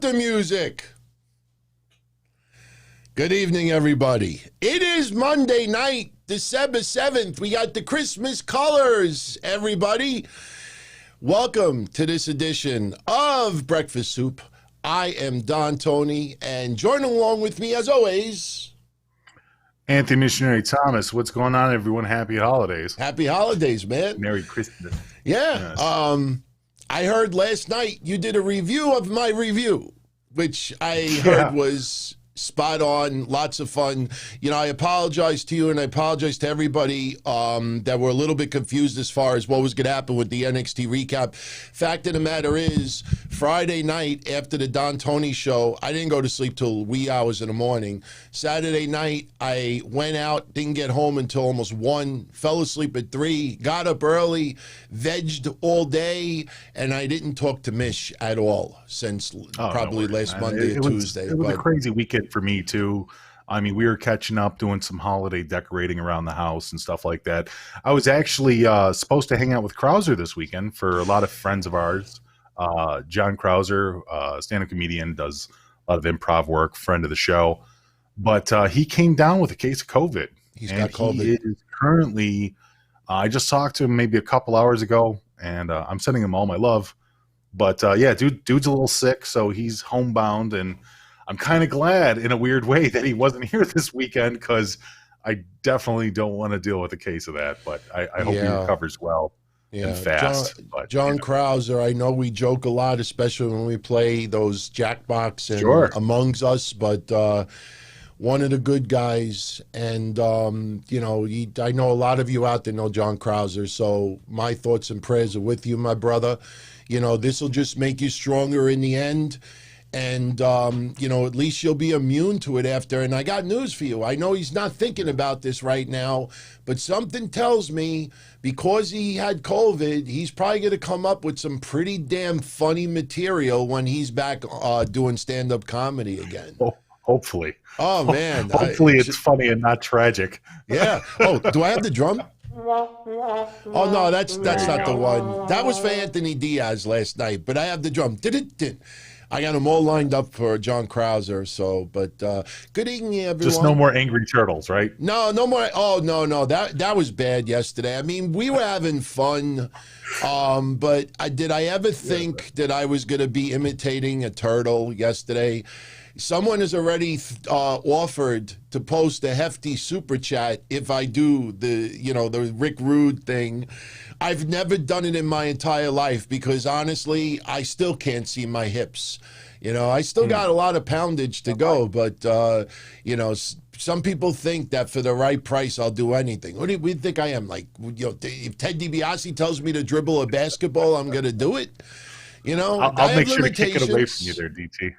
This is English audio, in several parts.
some music. Good evening, everybody. It is Monday night, December 7th. We got the Christmas colors, everybody. Welcome to this edition of Breakfast Soup. I am Don Tony, and joining along with me, as always, Anthony Missionary Thomas. What's going on, everyone? Happy holidays. Happy holidays, man. Merry Christmas. Yeah. Yes. I heard last night you did a review of my review, which I heard was spot on, lots of fun. You know, I apologize to you and I apologize to everybody that were a little bit confused as far as what was going to happen with the NXT recap. Fact of the matter is, Friday night after the Don Tony show, I didn't go to sleep till wee hours in the morning. Saturday night, I went out, didn't get home until almost 1, fell asleep at 3, got up early, vegged all day, and I didn't talk to Mish at all since probably last Monday or Tuesday. It was a crazy weekend for me too. I mean, we were catching up, doing some holiday decorating around the house and stuff like that. I was actually supposed to hang out with Krauser this weekend for a lot of friends of ours. John Krauser, stand-up comedian, does a lot of improv work, friend of the show. But he came down with a case of COVID. He's got COVID. He is currently, I just talked to him maybe a couple hours ago, and I'm sending him all my love. But yeah, dude's a little sick, so he's homebound, and I'm kind of glad in a weird way that he wasn't here this weekend, because I definitely don't want to deal with a case of that. But I hope he recovers well and fast. John Krauser, I know we joke a lot, especially when we play those Jackbox and Amongst Us, but one of the good guys. And, you know, I know a lot of you out there know John Krauser, so my thoughts and prayers are with you, my brother. You know, this will just make you stronger in the end. And, you know, at least you'll be immune to it after. And I got news for you. I know he's not thinking about this right now, but something tells me because he had COVID, he's probably going to come up with some pretty damn funny material when he's back doing stand-up comedy again. Oh, hopefully. Oh, man. Hopefully it's funny and not tragic. Yeah. Oh, do I have the drum? Oh, no, that's not the one. That was for Anthony Diaz last night, but I have the drum. I got them all lined up for John Krauser. So, but good evening, everyone. Just no more angry turtles, right? No more. Oh, no. That was bad yesterday. I mean, we were having fun, but did I ever think that I was going to be imitating a turtle yesterday? Someone has already offered to post a hefty super chat if I do the Rick Rude thing. I've never done it in my entire life because honestly, I still can't see my hips. You know, I still got a lot of poundage to go, but you know, some people think that for the right price, I'll do anything. What do you think I am? Like, you know, if Ted DiBiase tells me to dribble a basketball, I'm going to do it. You know, I'll make sure to kick it away from you there, DT.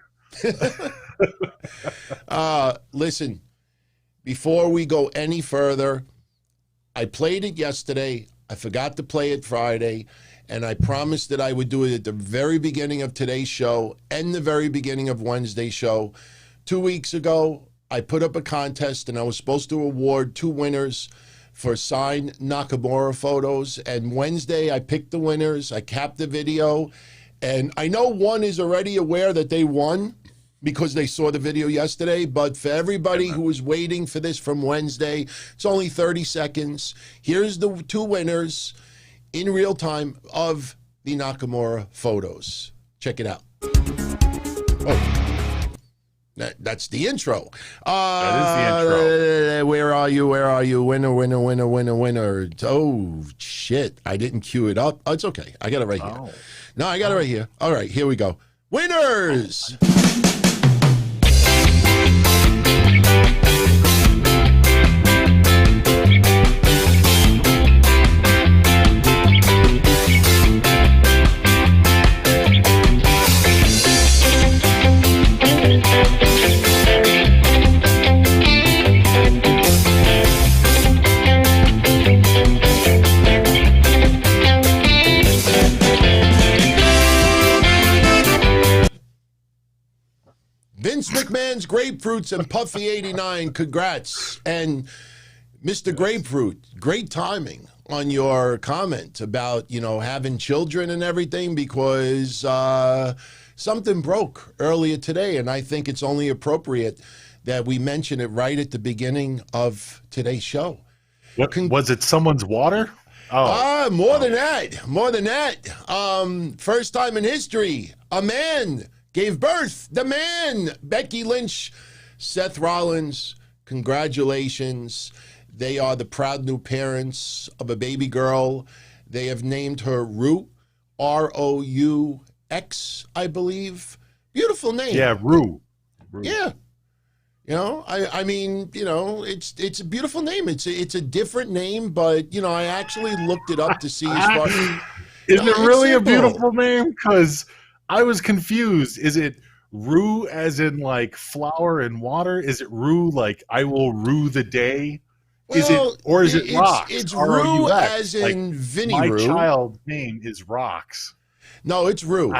Listen, before we go any further, I played it yesterday. I forgot to play it Friday, and I promised that I would do it at the very beginning of today's show and the very beginning of Wednesday's show. 2 weeks ago, I put up a contest, and I was supposed to award 2 winners for signed Nakamura photos. And Wednesday, I picked the winners. I capped the video, and I know one is already aware that they won because they saw the video yesterday, but for everybody who was waiting for this from Wednesday, it's only 30 seconds. Here's the 2 winners in real time of the Nakamura photos. Check it out. Oh, that's the intro. That is the intro. Where are you? Where are you? Winner, winner, winner, winner, winner. Oh, shit. I didn't cue it up. Oh, it's okay. I got it right here. No, I got it right here. All right, here we go. Winners! Vince McMahon's Grapefruits and Puffy 89, congrats. And Mr. Grapefruit, great timing on your comment about, you know, having children and everything, because something broke earlier today, and I think it's only appropriate that we mention it right at the beginning of today's show. What was it? Someone's water? More than that. First time in history, a man gave birth. The man, Becky Lynch, Seth Rollins. Congratulations. They are the proud new parents of a baby girl. They have named her Roux, R-O-U-X, I believe. Beautiful name. Yeah, Roux. Yeah. You know, I mean, you know, it's a beautiful name. It's a different name, but, you know, I actually looked it up to see as far as... Is it really a beautiful name? Because I was confused. Is it Roux as in like flour and water? Is it Roux like I will rue the day? Is it rocks? It's Roux as in like, Vinny Roux. My child's name is Rocks. No, it's Roux.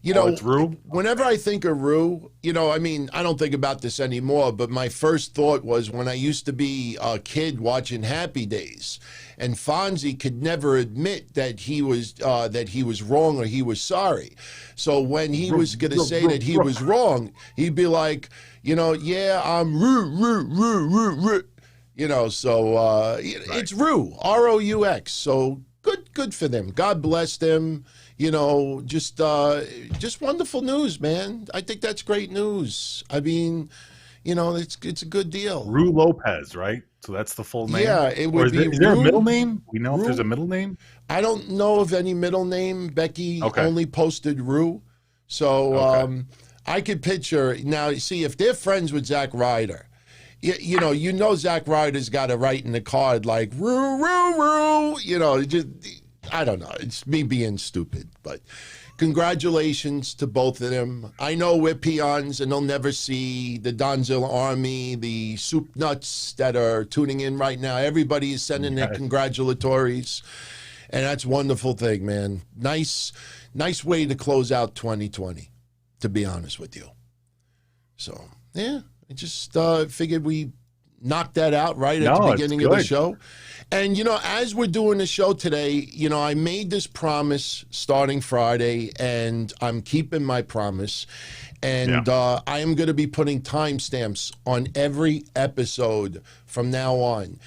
You know, it's Roux? Whenever I think of Roux, you know, I mean, I don't think about this anymore, but my first thought was when I used to be a kid watching Happy Days, and Fonzie could never admit that he was wrong or he was sorry. So when he was going to say that he was wrong, he'd be like, you know, yeah, I'm Roux. You know, so it's Roux, R-O-U-X. So good for them. God bless them. You know, just wonderful news, man. I think that's great news. I mean, you know, it's a good deal. Roux Lopez, right? So that's the full name. Yeah, it would be. Is there a middle name? We know if there's a middle name. I don't know of any middle name. Becky only posted Roux, so I could picture now. See, if they're friends with Zack Ryder. You know, Zack Ryder's got to write in the card like Roux. You know, just I don't know. It's me being stupid, but congratulations to both of them. I know we're peons, and they'll never see the Donzilla Army, the soup nuts that are tuning in right now. Everybody is sending their congratulatories, and that's a wonderful thing, man. Nice way to close out 2020. To be honest with you, so yeah. I just figured we knocked that out right at the beginning of the show. And, you know, as we're doing the show today, you know, I made this promise starting Friday, and I'm keeping my promise. And I am going to be putting timestamps on every episode from now on.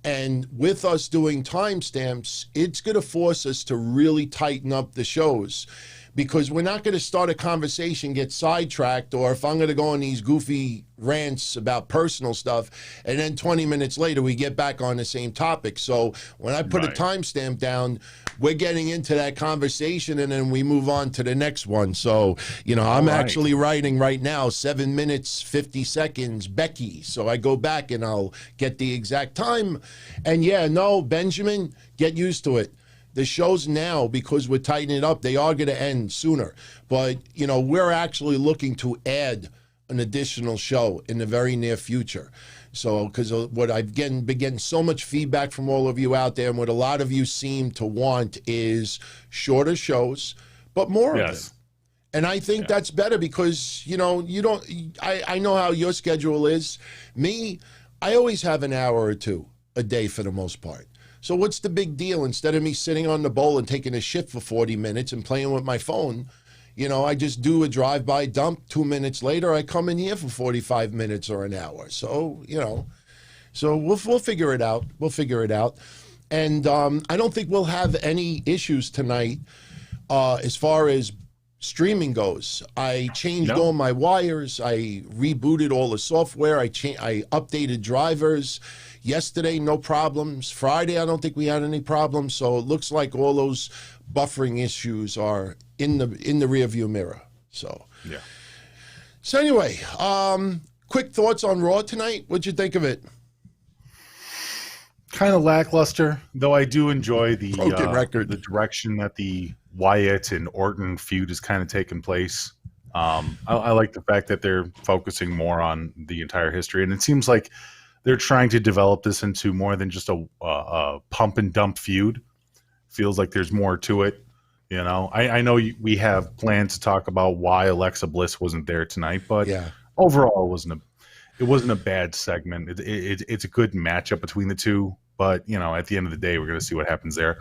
And with us doing timestamps, it's going to force us to really tighten up the shows. Because we're not going to start a conversation, get sidetracked, or if I'm going to go on these goofy rants about personal stuff, and then 20 minutes later we get back on the same topic. So when I put a timestamp down, we're getting into that conversation, and then we move on to the next one. So, you know, I'm actually writing right now 7 minutes, 50 seconds, Becky. So I go back and I'll get the exact time. And yeah, no, Benjamin, get used to it. The shows now, because we're tightening it up, they are going to end sooner. But, you know, we're actually looking to add an additional show in the very near future. So, because what I've been getting so much feedback from all of you out there, and what a lot of you seem to want is shorter shows, but more of them. And I think that's better because, you know, I know how your schedule is. Me, I always have an hour or two a day for the most part. So what's the big deal? Instead of me sitting on the bowl and taking a shit for 40 minutes and playing with my phone, you know, I just do a drive-by dump. 2 minutes later, I come in here for 45 minutes or an hour. So, you know, so we'll figure it out. We'll figure it out. And I don't think we'll have any issues tonight as far as streaming goes. I changed all my wires. I rebooted all the software. I updated drivers. Yesterday, no problems. Friday, I don't think we had any problems. So it looks like all those buffering issues are in the rearview mirror. So So anyway, quick thoughts on Raw tonight. What'd you think of it? Kind of lackluster, though I do enjoy the direction that the Wyatt and Orton feud is kind of taking place. I like the fact that they're focusing more on the entire history, and it seems like they're trying to develop this into more than just a pump and dump feud. Feels like there's more to it. You know, I know we have plans to talk about why Alexa Bliss wasn't there tonight, but overall it wasn't a bad segment. It's a good matchup between the two, but you know, at the end of the day, we're going to see what happens there.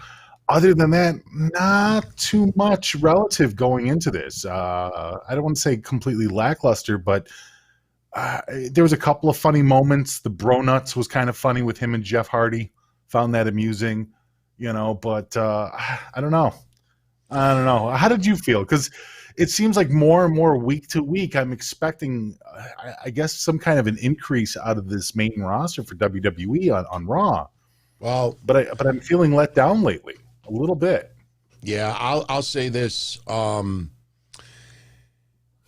other than that, not too much relative going into this. I don't want to say completely lackluster, but there was a couple of funny moments. The Bro Nuts was kind of funny with him and Jeff Hardy. Found that amusing, but I don't know. How did you feel? Because it seems like more and more week to week, I'm expecting, I guess, some kind of an increase out of this main roster for WWE on Raw. Well, but I'm feeling let down lately a little bit. Yeah, I'll say this. When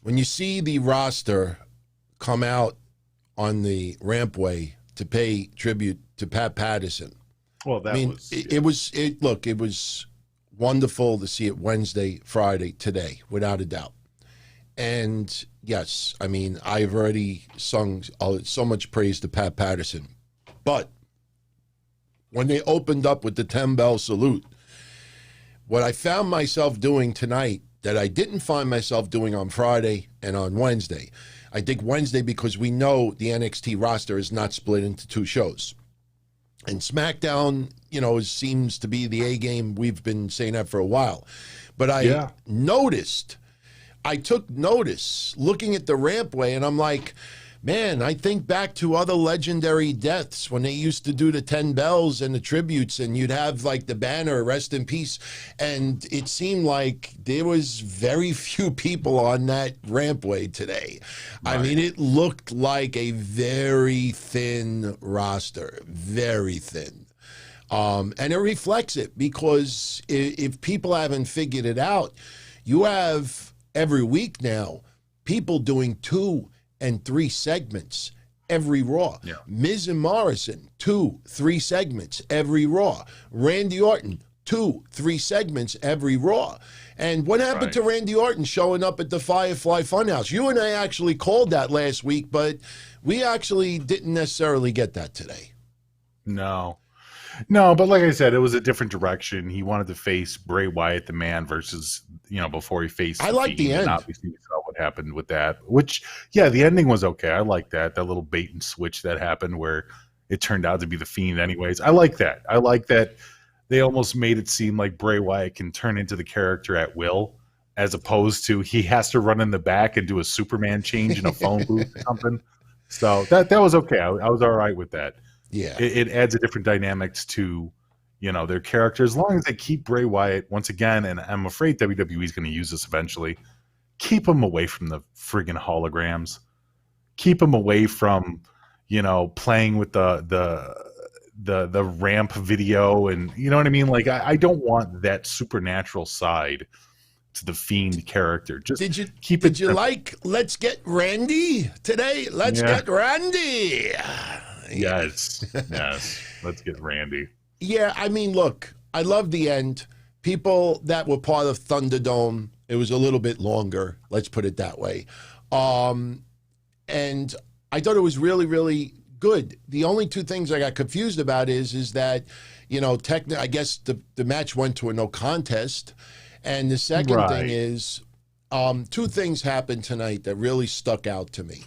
you see the roster come out on the rampway to pay tribute to Pat Patterson, well, it was wonderful to see it Wednesday, Friday, today, without a doubt. And yes, I've already sung so much praise to Pat Patterson, but when they opened up with the 10-bell salute, what I found myself doing tonight that I didn't find myself doing on Friday and on Wednesday. I think Wednesday because we know the NXT roster is not split into two shows. And SmackDown, seems to be the A game. We've been saying that for a while. But I took notice looking at the rampway, and I'm like, man, I think back to other legendary deaths when they used to do the 10 bells and the tributes, and you'd have like the banner, rest in peace. And it seemed like there was very few people on that rampway today. Right. It looked like a very thin roster, very thin. And it reflects it because if people haven't figured it out, you have every week now people doing 2 and 3 segments every Raw. Yeah. Miz and Morrison, 2, 3 segments every Raw. Randy Orton, 2, 3 segments every Raw. And what happened to Randy Orton showing up at the Firefly Funhouse? You and I actually called that last week, but we actually didn't necessarily get that today. No, but like I said, it was a different direction. He wanted to face Bray Wyatt, the man, versus, before he faced I like the end. Obviously, you saw what happened with that, which, yeah, the ending was okay. I like that little bait and switch that happened where it turned out to be the Fiend anyways. I like that. I like that they almost made it seem like Bray Wyatt can turn into the character at will, as opposed to he has to run in the back and do a Superman change in a phone booth or something. So that was okay. I was all right with that. Yeah, it adds a different dynamics to, their character, as long as they keep Bray Wyatt once again. And I'm afraid WWE is going to use this eventually. Keep him away from the friggin' holograms. Keep him away from, playing with the ramp video, and you know what I mean. Like I don't want that supernatural side to the Fiend character. Just did you like Let's Get Randy today? Let's get Randy. Yes. Let's get Randy. Yeah, look, I love the end. People that were part of ThunderDome, it was a little bit longer, let's put it that way. And I thought it was really, really good. The only 2 things I got confused about is that, I guess the match went to a no contest. And the second thing is 2 things happened tonight that really stuck out to me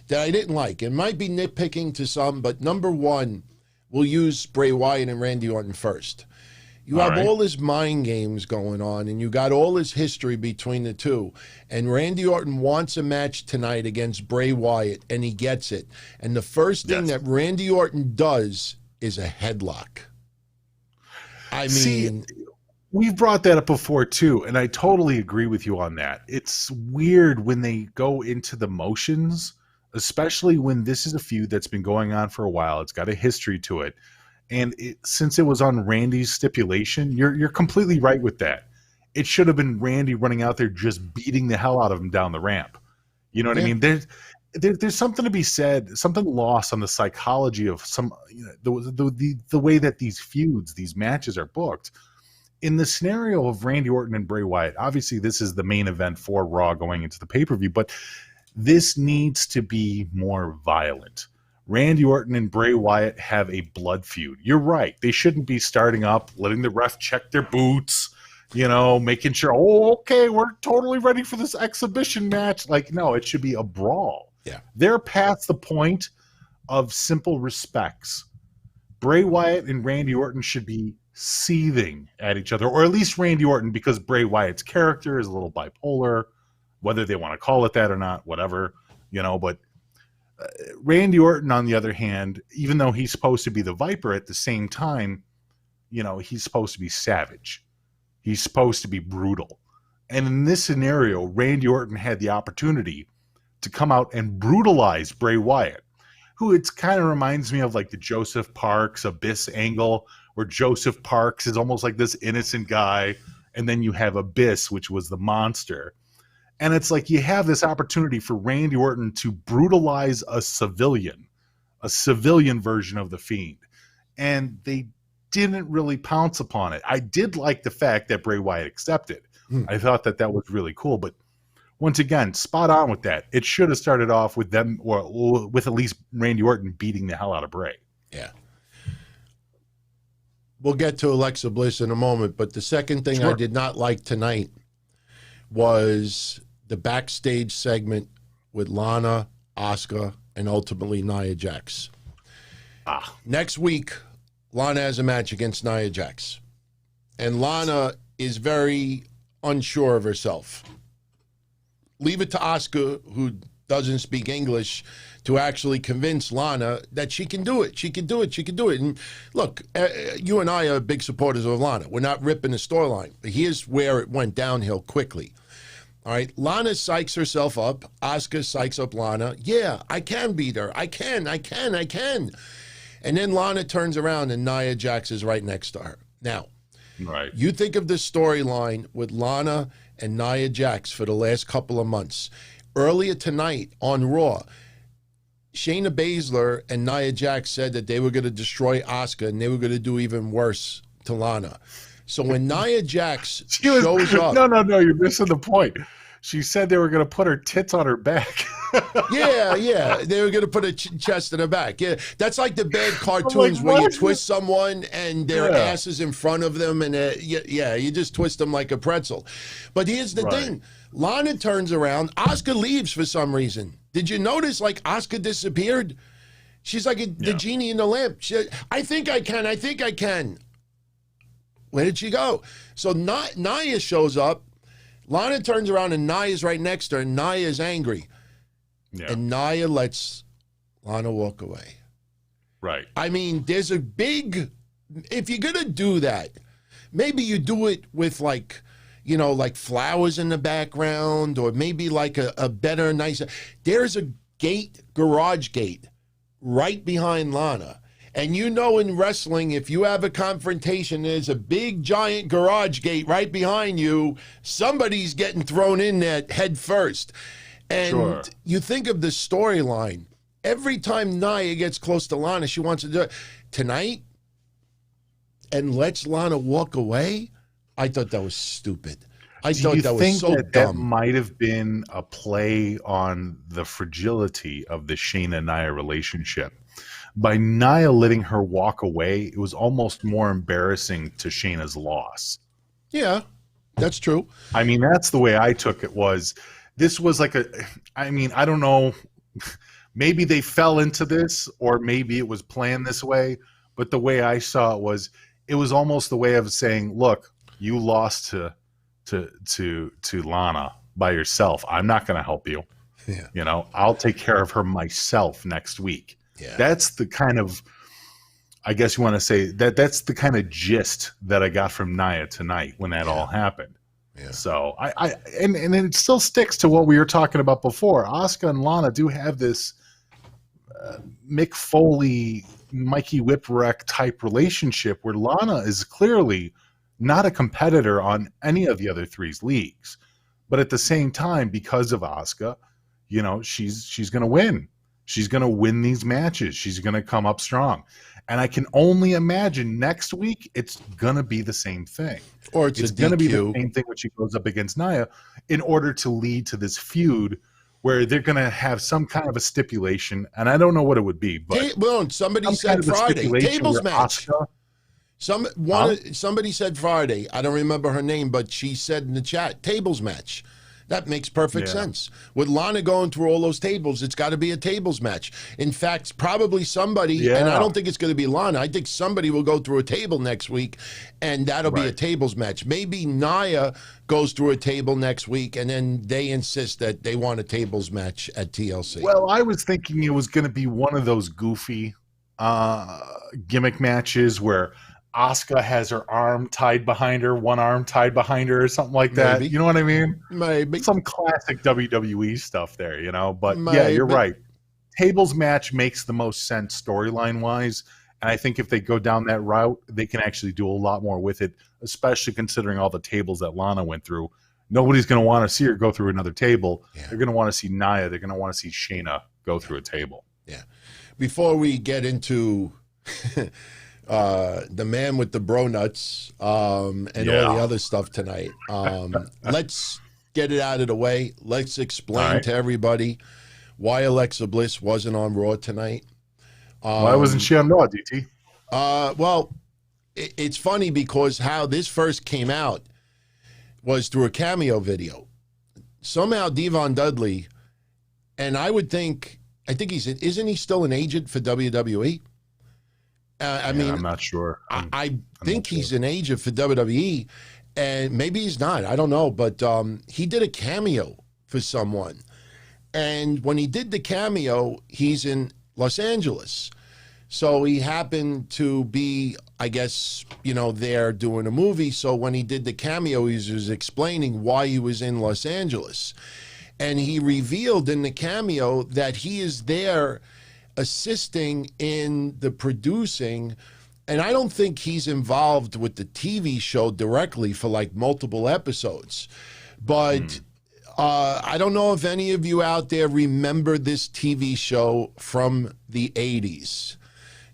that I didn't like. It might be nitpicking to some, but number 1, we'll use Bray Wyatt and Randy Orton first. You have all his mind games going on, and you got all his history between the two. And Randy Orton wants a match tonight against Bray Wyatt, and he gets it. And the first thing that Randy Orton does is a headlock. See, we've brought that up before too, and I totally agree with you on that. It's weird when they go into the motions, especially when this is a feud that's been going on for a while. It's got a history to it. And since it was on Randy's stipulation, you're completely right with that. It should have been Randy running out there just beating the hell out of him down the ramp. You know what I mean? There's something to be said, something lost on the psychology of some, the way that these feuds, these matches are booked. In the scenario of Randy Orton and Bray Wyatt, obviously this is the main event for Raw going into the pay-per-view, but this needs to be more violent. Randy Orton and Bray Wyatt have a blood feud. You're right. They shouldn't be starting up, letting the ref check their boots, making sure, okay, we're totally ready for this exhibition match. Like, no, it should be a brawl. Yeah. They're past the point of simple respects. Bray Wyatt and Randy Orton should be seething at each other, or at least Randy Orton, because Bray Wyatt's character is a little bipolar, whether they want to call it that or not, whatever, but Randy Orton, on the other hand, even though he's supposed to be the Viper, at the same time, he's supposed to be savage. He's supposed to be brutal. And in this scenario, Randy Orton had the opportunity to come out and brutalize Bray Wyatt, who it kind of reminds me of like the Joseph Parks Abyss angle, where Joseph Parks is almost like this innocent guy, and then you have Abyss, which was the monster. And it's like you have this opportunity for Randy Orton to brutalize a civilian version of the Fiend. And they didn't really pounce upon it. I did like the fact that Bray Wyatt accepted. I thought that was really cool. But once again, spot on with that. It should have started off with them, or with at least Randy Orton beating the hell out of Bray. Yeah. We'll get to Alexa Bliss in a moment, but the second thing I did not like tonight was the backstage segment with Lana, Asuka, and ultimately Nia Jax. Next week, Lana has a match against Nia Jax. And Lana is very unsure of herself. Leave it to Asuka, who doesn't speak English, to actually convince Lana that she can do it. She can do it. She can do it. And look, you and I are big supporters of Lana. We're not ripping the storyline. But here's where it went downhill quickly. All right, Lana psychs herself up. Asuka psychs up Lana. Yeah, I can beat her. I can. And then Lana turns around and Nia Jax is right next to her. Now, you think of the storyline with Lana and Nia Jax for the last couple of months. Earlier tonight on Raw, Shayna Baszler and Nia Jax said that they were going to destroy Asuka and they were going to do even worse to Lana. So when Nia Jax shows up... No, you're missing the point. She said they were going to put her tits on her back. Yeah. They were going to put a chest in her back. Yeah, that's like the bad cartoons where you twist someone and their ass is in front of them, and you just twist them like a pretzel. But here's the thing. Lana turns around. Asuka leaves for some reason. Did you notice, like, Asuka disappeared? She's like the genie in the lamp. I think I can. Where did she go? So Nia shows up. Lana turns around and Nia's right next to her, and Nia is angry. Yeah. And Nia lets Lana walk away. Right. I mean, there's a big, if you're going to do that, maybe you do it with like flowers in the background, or maybe like a better, nicer. There's a garage gate right behind Lana. And in wrestling, if you have a confrontation, there's a big, giant garage gate right behind you. Somebody's getting thrown in there head first. And you think of the storyline. Every time Nia gets close to Lana, she wants to do it. Tonight, and lets Lana walk away? I thought that was stupid. I thought that was so dumb. That might have been a play on the fragility of the Shayna-Nia relationship? By Nia letting her walk away, it was almost more embarrassing to Shayna's loss. Yeah, that's true. I mean, that's the way I took it. This was like I don't know. Maybe they fell into this, or maybe it was planned this way. But the way I saw it was almost the way of saying, look, you lost to Lana by yourself. I'm not going to help you. Yeah. I'll take care of her myself next week. Yeah. That's the kind of, I guess you want to say, that's the kind of gist that I got from Nia tonight when that all happened. Yeah. So and it still sticks to what we were talking about before. Asuka and Lana do have this Mick Foley, Mikey Whipwreck type relationship where Lana is clearly not a competitor on any of the other three's leagues, but at the same time, because of Asuka, she's going to win. She's going to win these matches. She's going to come up strong. And I can only imagine next week it's going to be the same thing. Or it's going to be the same thing when she goes up against Nia, in order to lead to this feud where they're going to have some kind of a stipulation. And I don't know what it would be. But somebody said Friday. Tables match. Somebody said Friday. I don't remember her name, but she said in the chat, tables match. That makes perfect sense. With Lana going through all those tables, it's got to be a tables match. In fact, probably somebody, and I don't think it's going to be Lana, I think somebody will go through a table next week, and that'll be a tables match. Maybe Nia goes through a table next week, and then they insist that they want a tables match at TLC. Well, I was thinking it was going to be one of those goofy gimmick matches where Asuka has her arm tied behind her, one arm tied behind her, or something like that. Maybe. You know what I mean? Maybe. Some classic WWE stuff there, you know? But yeah, you're right. Tables match makes the most sense storyline-wise. And I think if they go down that route, they can actually do a lot more with it, especially considering all the tables that Lana went through. Nobody's going to want to see her go through another table. Yeah. They're going to want to see Nia. They're going to want to see Shayna go through a table. Yeah. Before we get into the man with the bro nuts and all the other stuff tonight, let's get it out of the way. Let's explain to everybody why Alexa Bliss wasn't on Raw tonight. Why wasn't she on Raw, DT? Well, it's funny because how this first came out was through a cameo video. Somehow Devon Dudley, and I think isn't he still an agent for WWE? I mean, I'm not sure. I think he's an agent for WWE, and maybe he's not. I don't know, but he did a cameo for someone. And when he did the cameo, he's in Los Angeles. So he happened to be, I guess, there doing a movie. So when he did the cameo, he was explaining why he was in Los Angeles. And he revealed in the cameo that he is there assisting in the producing. And I don't think he's involved with the TV show directly for like multiple episodes. But I don't know if any of you out there remember this TV show from the 80s.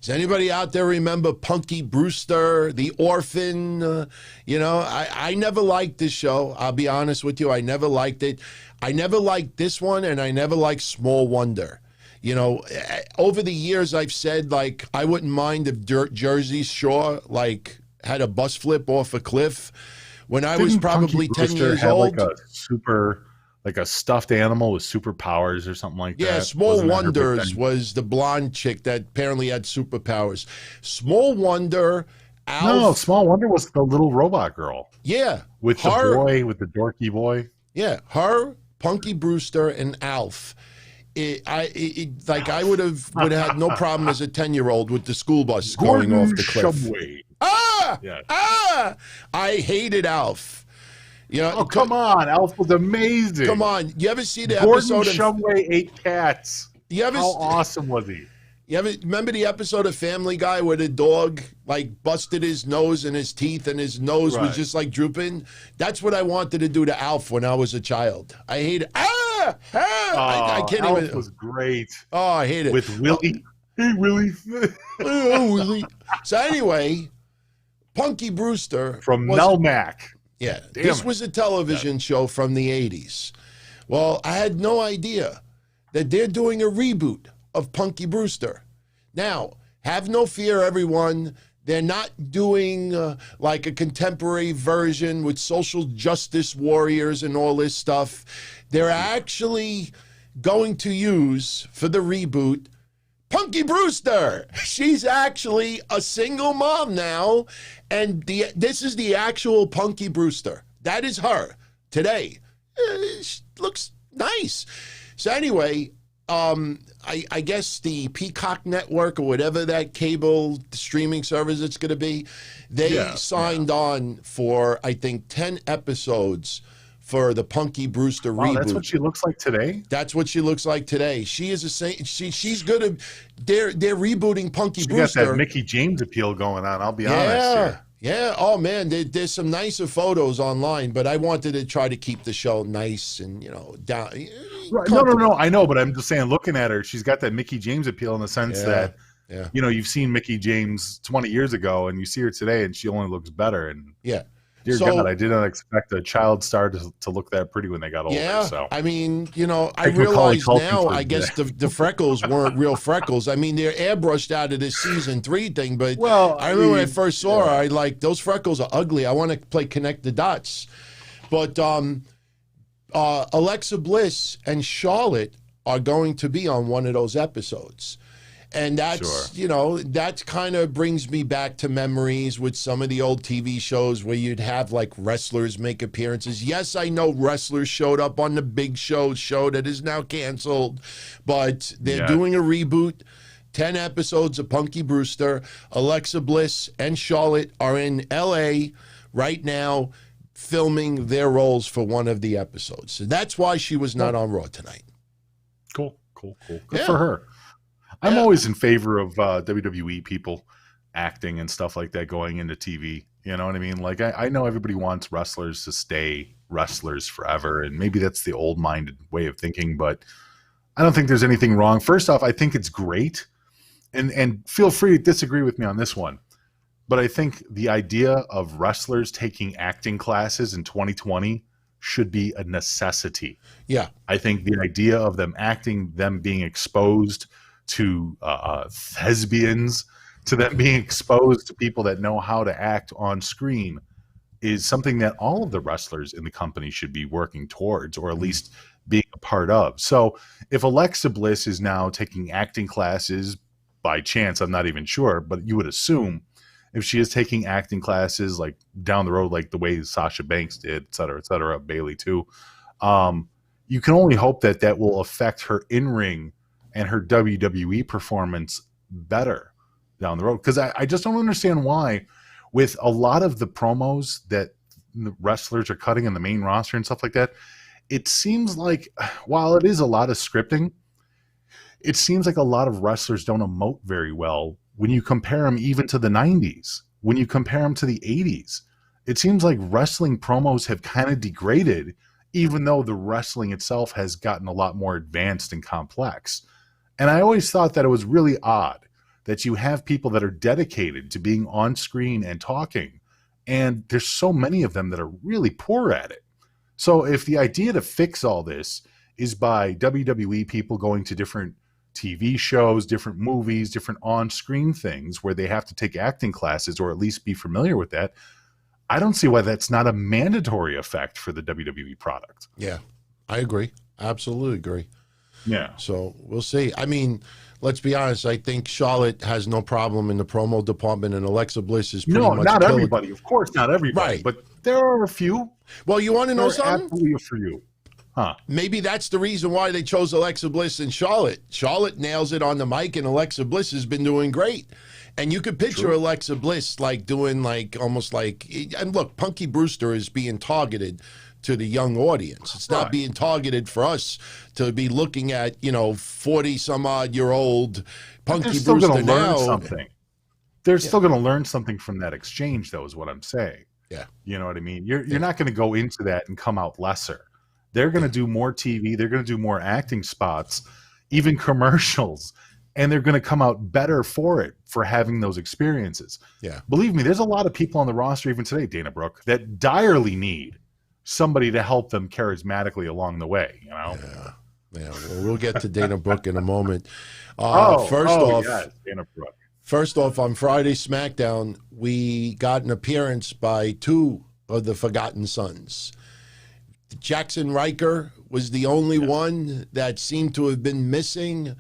Does anybody out there remember Punky Brewster, the orphan? I never liked this show. I'll be honest with you. I never liked it. I never liked this one, and I never liked Small Wonder. Over the years, I've said, like, I wouldn't mind if Jersey Shore, like, had a bus flip off a cliff. When I was probably 10 years old. Like a stuffed animal with superpowers or something like that. Yeah, Small Wonders was the blonde chick that apparently had superpowers. Small Wonder, Alf. No, Small Wonder was the little robot girl. Yeah. With the dorky boy. Yeah, her, Punky Brewster, and Alf. I would have had no problem as a 10-year-old with the school bus going off the cliff. I hated Alf. Come on. Alf was amazing. Come on. You ever see the Gordon episode of Shumway ate cats? How awesome was he? You ever remember the episode of Family Guy where the dog like busted his nose and his teeth and his nose was just like drooping? That's what I wanted to do to Alf when I was a child. I hated I can't Alf even. Alf was great. Oh, I hate it. With Willie. Hey, Willie. Willie. So anyway, Punky Brewster from Melmac. Yeah, this was a television show from the 80s. Well, I had no idea that they're doing a reboot of Punky Brewster. Now, have no fear, everyone. They're not doing like a contemporary version with social justice warriors and all this stuff. They're actually going to use, for the reboot, Punky Brewster. She's actually a single mom now, and this is the actual Punky Brewster. That is her today. She looks nice. So anyway, I guess the Peacock Network or whatever that cable streaming service it's going to be, they signed on for, I think, 10 episodes for the Punky Brewster reboot. That's what she looks like today? That's what she looks like today. She is she's good at, they're rebooting Punky Brewster. She got that Mickey James appeal going on, I'll be honest here. Yeah, oh man, there's some nicer photos online, but I wanted to try to keep the show nice and, down. Right. No, I know, but I'm just saying, looking at her, she's got that Mickey James appeal in the sense that, you've seen Mickey James 20 years ago, and you see her today, and she only looks better. And dear God, I did not expect a child star to look that pretty when they got older. Yeah, so. I mean, I realize now, I guess the freckles weren't real freckles. I mean, they're airbrushed out of this season 3 thing, but I remember when I first saw her, I like, those freckles are ugly. I want to play connect the dots. But Alexa Bliss and Charlotte are going to be on one of those episodes. And that's, you know, that kind of brings me back to memories with some of the old TV shows where you'd have like wrestlers make appearances. Yes, I know wrestlers showed up on the Big Show that is now canceled, but they're doing a reboot. 10 episodes of Punky Brewster. Alexa Bliss and Charlotte are in LA right now filming their roles for one of the episodes. So that's why she was not on Raw tonight. Cool. Good for her. I'm always in favor of WWE people acting and stuff like that going into TV. You know what I mean? Like, I know everybody wants wrestlers to stay wrestlers forever, and maybe that's the old-minded way of thinking, but I don't think there's anything wrong. First off, I think it's great, and feel free to disagree with me on this one, but I think the idea of wrestlers taking acting classes in 2020 should be a necessity. Yeah. I think the idea of them acting, them being exposed to thespians, to them being exposed to people that know how to act on screen is something that all of the wrestlers in the company should be working towards, or at least being a part of. So if Alexa Bliss is now taking acting classes by chance, I'm not even sure, but you would assume if she is taking acting classes like down the road, like the way Sasha Banks did, et cetera, Bailey too, you can only hope that that will affect her in-ring and her WWE performance better down the road. Because I just don't understand why, with a lot of the promos that the wrestlers are cutting in the main roster and stuff like that, it seems like, while it is a lot of scripting, it seems like a lot of wrestlers don't emote very well when you compare them even to the 90s, when you compare them to the 80s. It seems like wrestling promos have kind of degraded, even though the wrestling itself has gotten a lot more advanced and complex. And I always thought that it was really odd that you have people that are dedicated to being on screen and talking, and there's so many of them that are really poor at it. So if the idea to fix all this is by WWE people going to different TV shows, different movies, different on-screen things where they have to take acting classes or at least be familiar with that, I don't see why that's not a mandatory effect for the WWE product. Yeah, I agree. Absolutely agree. Yeah. So we'll see. I mean, let's be honest. I think Charlotte has no problem in the promo department, and Alexa Bliss is pretty much not everybody. Of course, not everybody. Right. But there are a few. Well, you want to know something? Absolutely a few. Huh. Maybe that's the reason why they chose Alexa Bliss and Charlotte. Charlotte nails it on the mic, and Alexa Bliss has been doing great. And you could picture Alexa Bliss like doing like almost like, and look, Punky Brewster is being targeted to the young audience. It's not being targeted for us to be looking at, 40-some-odd-year-old Punky Brewster now. Something. They're still going to learn something from that exchange, though, is what I'm saying. Yeah. You know what I mean? You're not going to go into that and come out lesser. They're going to do more TV. They're going to do more acting spots, even commercials, and they're going to come out better for it, for having those experiences. Yeah. Believe me, there's a lot of people on the roster, even today, Dana Brooke, that direly need somebody to help them charismatically along the way, Yeah, well, we'll get to Dana Brooke in a moment. Yes, Dana Brooke. First off, on Friday SmackDown, we got an appearance by two of the Forgotton Sons. Jaxson Ryker was the only one that seemed to have been missing.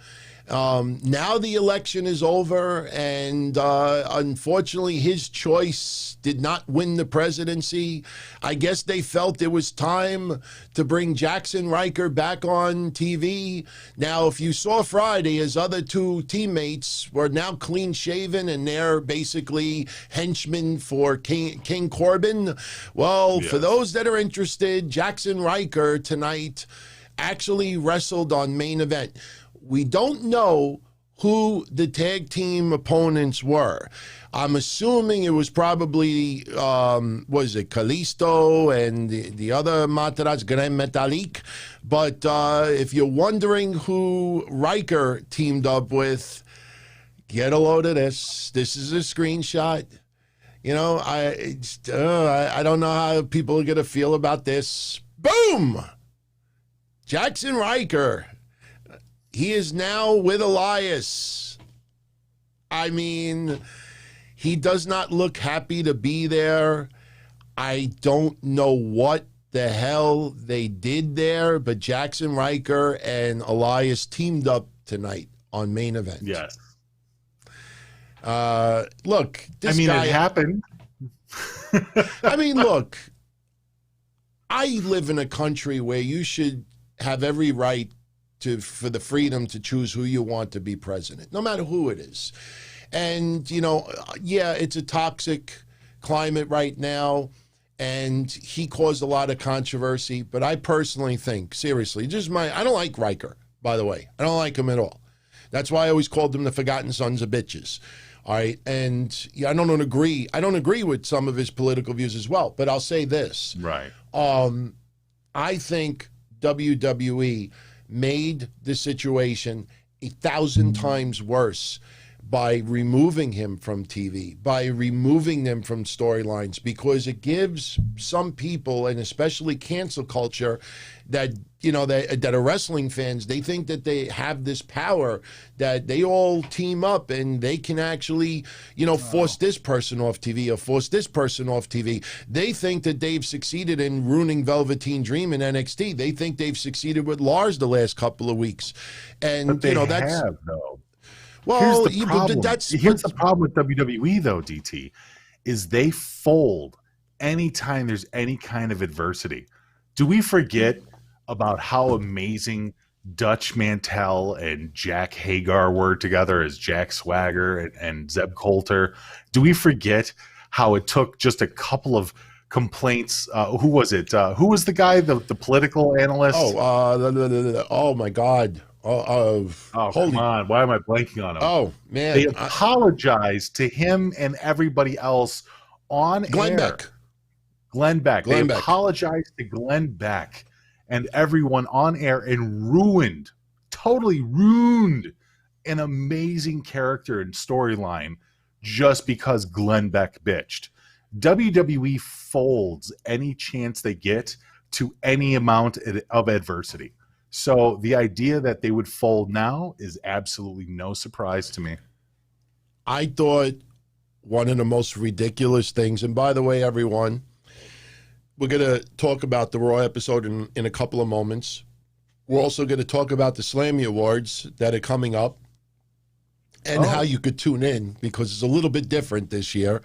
Now the election is over, and unfortunately his choice did not win the presidency. I guess they felt it was time to bring Jaxson Ryker back on TV. Now, if you saw Friday, his other two teammates were now clean-shaven, and they're basically henchmen for King Corbin. Well, for those that are interested, Jaxson Ryker tonight actually wrestled on Main Event. We don't know who the tag team opponents were. I'm assuming it was probably, was it Kalisto and the other Mataraz, Gran Metalik. But if you're wondering who Ryker teamed up with, get a load of this. This is a screenshot. I don't know how people are going to feel about this. Boom! Jaxson Ryker. He is now with Elias. I mean, he does not look happy to be there. I don't know what the hell they did there, but Jaxson Ryker and Elias teamed up tonight on Main Event. Yes. Look, this guy, it happened. I mean, look, I live in a country where you should have every right for the freedom to choose who you want to be president, no matter who it is. And, you know, yeah, it's a toxic climate right now, and he caused a lot of controversy, but I personally think, seriously, I don't like Ryker, by the way. I don't like him at all. That's why I always called them the Forgotton Sons of bitches. All right. And yeah, I don't agree with some of his political views as well, but I'll say this. Right. I think WWE made the situation 1,000 times worse by removing him from TV, by removing them from storylines, because it gives some people, and especially cancel culture, that, you know, that are wrestling fans, they think that they have this power, that they all team up and they can actually, you know, force this person off TV or force this person off TV. They think that they've succeeded in ruining Velveteen Dream in NXT. They think they've succeeded with Lars the last couple of weeks. And, but they you know, that's... have, though. Well, here's the problem with WWE, though, DT, is they fold anytime there's any kind of adversity. Do we forget about how amazing Dutch Mantel and Jack Hagar were together as Jack Swagger and Zeb Coulter? Do we forget how it took just a couple of complaints? Who was it? Who was the guy, the political analyst? Oh my God. Come on. Why am I blanking on him? Oh, man. They apologized to him and everybody else on air. Glenn Beck. They apologized to Glenn Beck and everyone on air and totally ruined an amazing character and storyline just because Glenn Beck bitched. WWE folds any chance they get to any amount of adversity. So the idea that they would fold now is absolutely no surprise to me. I thought one of the most ridiculous things, and by the way, everyone, we're going to talk about the Raw episode in a couple of moments. We're also going to talk about the Slammy Awards that are coming up and how you could tune in, because it's a little bit different this year.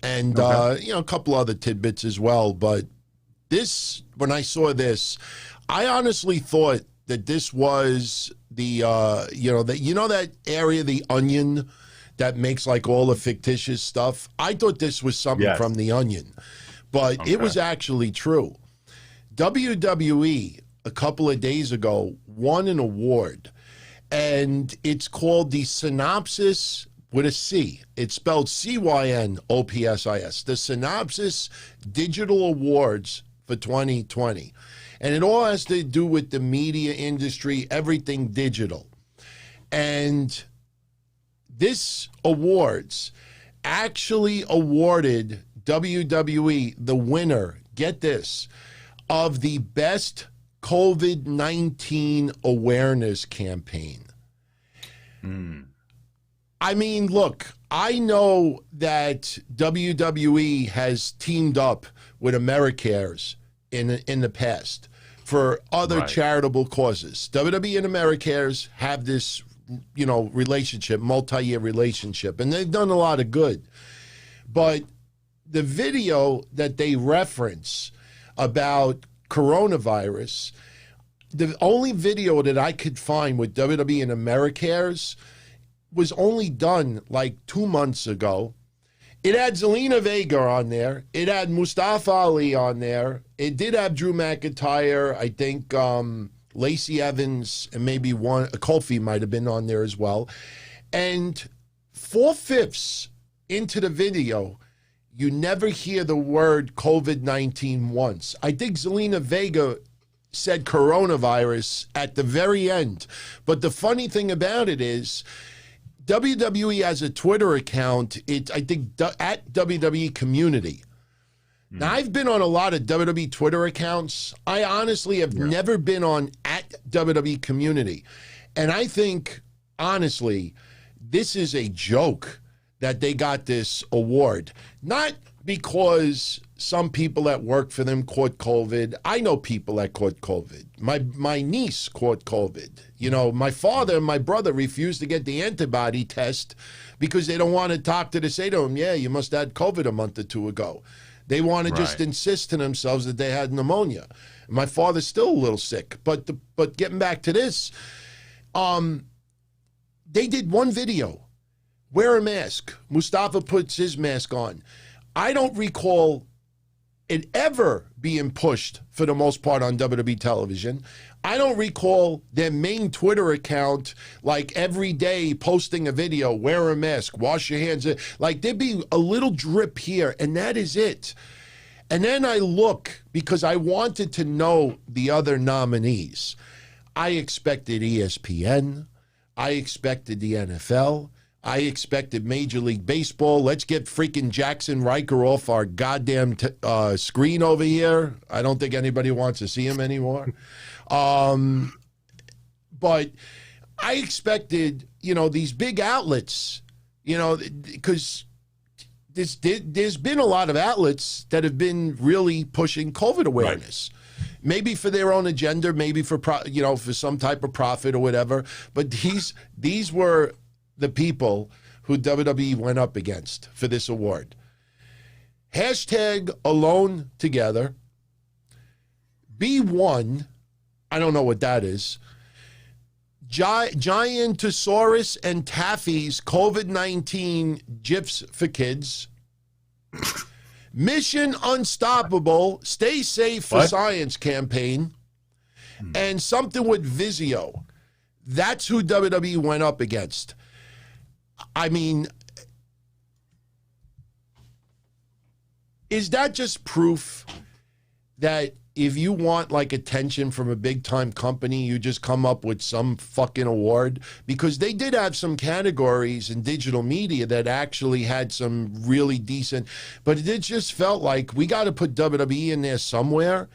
And, you know, a couple other tidbits as well. But this, when I saw this, I honestly thought that this was the, that area, the Onion, that makes like all the fictitious stuff. I thought this was something from the Onion, but it was actually true. WWE, a couple of days ago, won an award, and it's called the Synopsis with a C. It's spelled CYNOPSIS, the Synopsis Digital Awards for 2020. And it all has to do with the media industry, everything digital. And this awards actually awarded WWE the winner, get this, of the best COVID-19 awareness campaign. I mean, look, I know that WWE has teamed up with AmeriCares in the past for other charitable causes. WWE and AmeriCares have this, you know, relationship, multi-year relationship, and they've done a lot of good. But the video that they reference about coronavirus, the only video that I could find with WWE and AmeriCares was only done like 2 months ago. It had Zelina Vega on there. It had Mustafa Ali on there. It did have Drew McIntyre. I think Lacey Evans and maybe Kofi might have been on there as well. And 4/5 into the video, you never hear the word COVID-19 once. I think Zelina Vega said coronavirus at the very end. But the funny thing about it is, WWE has a Twitter account, I think, at WWE Community. Now, I've been on a lot of WWE Twitter accounts. I honestly have never been on at WWE Community. And I think, honestly, this is a joke that they got this award. Not because some people that work for them caught COVID. I know people that caught COVID. My niece caught COVID. You know, my father and my brother refused to get the antibody test because they don't want a doctor to say to them, yeah, you must have had COVID a month or two ago. They want to just insist to themselves that they had pneumonia. My father's still a little sick. But getting back to this, they did one video. Wear a mask. Mustafa puts his mask on. I don't recall it ever being pushed for the most part on WWE television. I don't recall their main Twitter account like every day posting a video, wear a mask, wash your hands. Like there'd be a little drip here and that is it. And then I look because I wanted to know the other nominees. I expected ESPN. I expected the NFL. I expected Major League Baseball. Let's get freaking Jaxson Ryker off our goddamn screen over here. I don't think anybody wants to see him anymore. But I expected, you know, these big outlets, you know, because there's been a lot of outlets that have been really pushing COVID awareness. Right. Maybe for their own agenda, maybe for for some type of profit or whatever. But these were the people who WWE went up against for this award. Hashtag alone together. B1, I don't know what that is. Giantosaurus and Taffy's COVID-19 GIFs for kids. Mission Unstoppable, Stay Safe for Science campaign. And something with Vizio. That's who WWE went up against. I mean, is that just proof that if you want like attention from a big time company, you just come up with some fucking award? Because they did have some categories in digital media that actually had some really decent, but it just felt like we got to put WWE in there somewhere.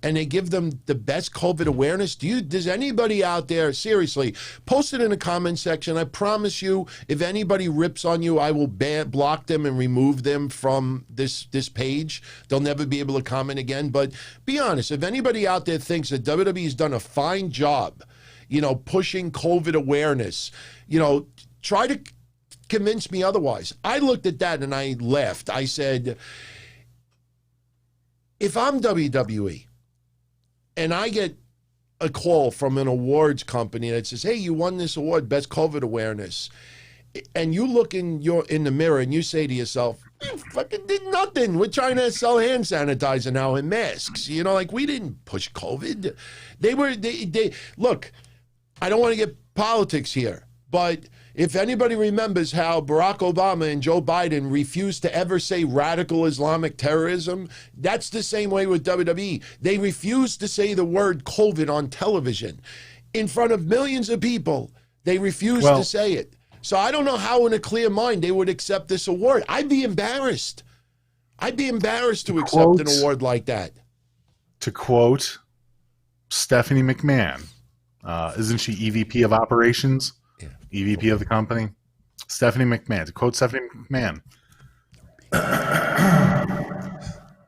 And they give them the best COVID awareness. Does anybody out there, seriously, post it in the comment section. I promise you, if anybody rips on you, I will block them and remove them from this page. They'll never be able to comment again. But be honest, if anybody out there thinks that WWE's done a fine job, you know, pushing COVID awareness, you know, try to convince me otherwise. I looked at that and I laughed. I said, if I'm WWE, and I get a call from an awards company that says, hey, you won this award, best COVID awareness. And you look in the mirror and you say to yourself, you fucking did nothing. We're trying to sell hand sanitizer now and masks. You know, like we didn't push COVID. They look, I don't want to get politics here, but if anybody remembers how Barack Obama and Joe Biden refused to ever say radical Islamic terrorism, that's the same way with WWE. They refused to say the word COVID on television. In front of millions of people, they refused to say it. So I don't know how in a clear mind they would accept this award. I'd be embarrassed. I'd be embarrassed to accept an award like that. To quote Stephanie McMahon, isn't she EVP of Operations? EVP of the company, Stephanie McMahon. To quote Stephanie McMahon,